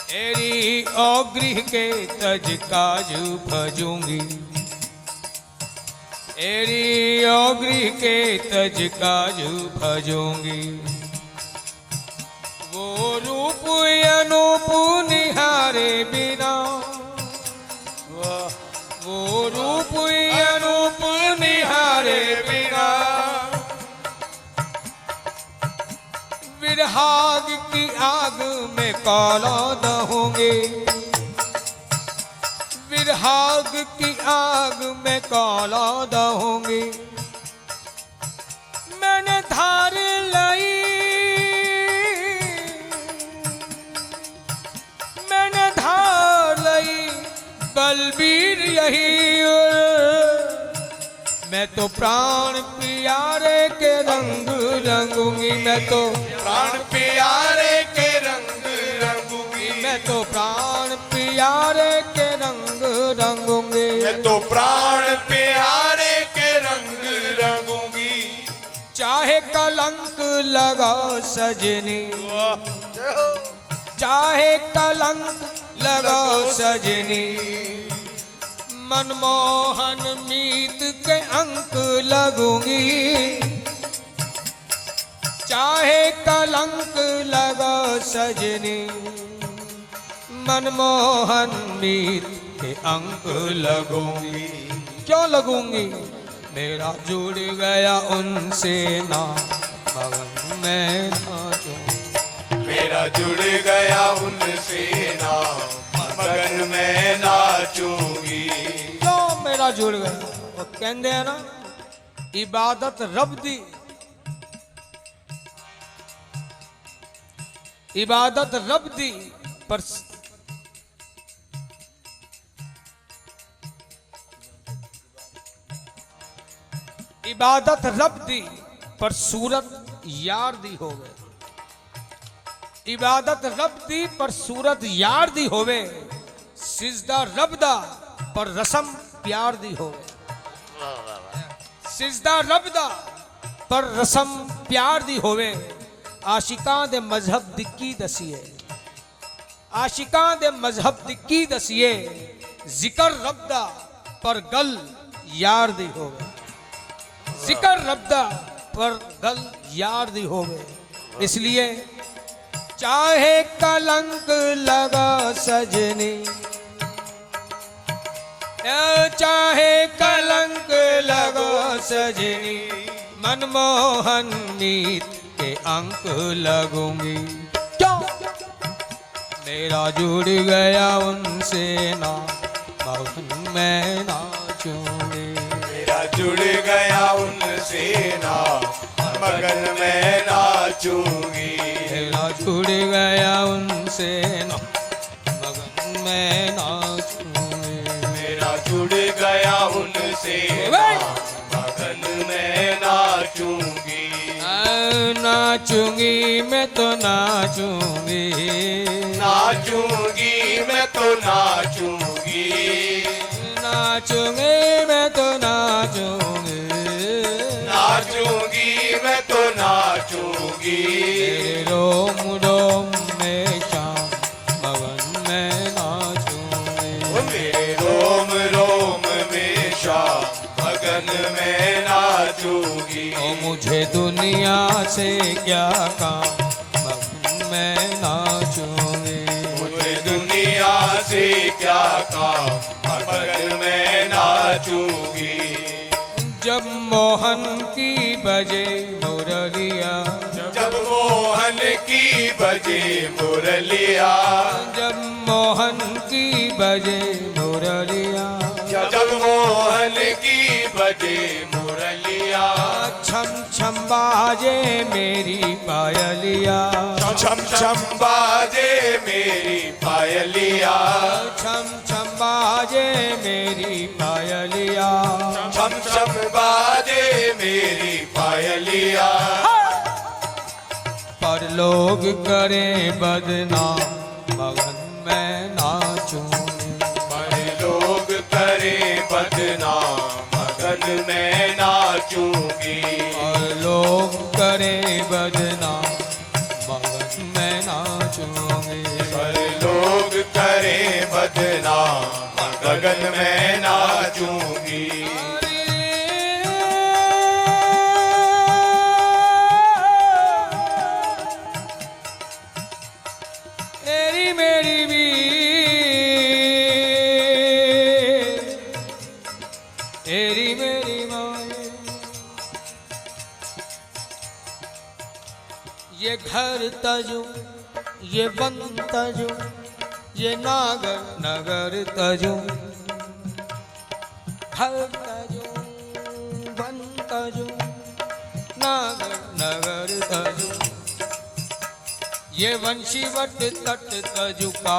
तेरी औगृह के तज काजू भजूंगी, तेरी औगृह के तज काजू भजूंगी। वो रूप अनूप निहारे बिना, वो रूप अनूप निहारे बिना, विरहाग की आग में काला दहूंगी, विरहाग की आग में काला दहूंगी। मैंने धार लाई, मैंने धार लाई, बलबीर यही। मैं तो प्राण प्यारे के रंग रंगूंगी, मैं तो प्राण प्यारे के रंग रंगूंगी, मैं तो प्राण प्यारे के रंग रंगूंगी, मैं तो प्राण प्यारे के रंग रंगूंगी। चाहे कलंक लगा सजनी, चाहे कलंक लगा सजनी, मनमोहन मीत के अंक लगूंगी। चाहे कलंक लगा सजनी, मनमोहन मीत के अंक लगूंगी। क्यों लगूंगी? मेरा जुड़ गया उनसे नाम, मगन मैं नाचूंगी। मेरा जुड़ गया उनसे नाम, मगन मैं नाचूंगी। क्यों मेरा जुड़ गया? वो कहते हैं ना, इबादत रब दी, इबादत रब दी पर इबादत रब दी पर सूरत यार दी होवे। इबादत रब दी पर सूरत यार दी होवे। सिजदा रब दा पर रसम प्यार दी होवे। सिजदा रब दा पर रसम प्यार दी होवे। आशिकां दे मजहब दिक्की दसिए, आशिकां दे मजहब दिक्की दसिए। जिक्र रब दा पर गल यार दी होवे। जिक्र रब दा पर गल यार दी होवे। इसलिए चाहे कलंक लगा सजनी, चाहे कलंक लगा सजनी, मनमोहन मीत के अंक लगूंगी। क्यों? मेरा जुड़ गया उनसे नाम, मगन मैं नाचूंगी। जुड़ गया उनसे ना मगन में नाचूंगी मेरा जुड़ गया उनसे ना मगन में नाचूंगी मेरा जुड़ गया उनसे ना मगन में नाचूंगी नाचूंगी मैं तो नाचूंगी नाचूंगी मैं तो नाचूंगी नाचूंगी मैं तो नाचूंगी नाचूंगी मैं तो नाचूंगी तेरे रोम रोम में शाम मगन में नाचूंगी ओ मेरे रोम रोम में शाम मगन में नाचूंगी ओ मुझे दुनिया से क्या काम मगन में नाचूंगी मुझे दुनिया से क्या काम मगन में नाचूंगी जब मोहन की बजे मुरलिया जब मोहन की बजे मुरलिया जब मोहन की बजे मुरलिया जब मोहन की बजे मुरलिया छम छम बाजे मेरी पायलिया छम छम बाजे मेरी पायलिया छम छम बाजे मेरी पायलिया छम छम बाजे मेरी पायलिया पर लोग करें बदनाम मगन में नाचूंगी बड़े लोग करें बदनाम मगन में नाचूंगी और लोग करें बदनाम मगन में नाचूंगी बड़े लोग करें बदनाम मगन में नाचूंगी तेरी मेरी भी तेरी मेरी माए ये घर तजू ये वन तजू ये नागर नगर तजू घर तजू वन तजू नागर नगर तजू ये वंशीवट तट तजू का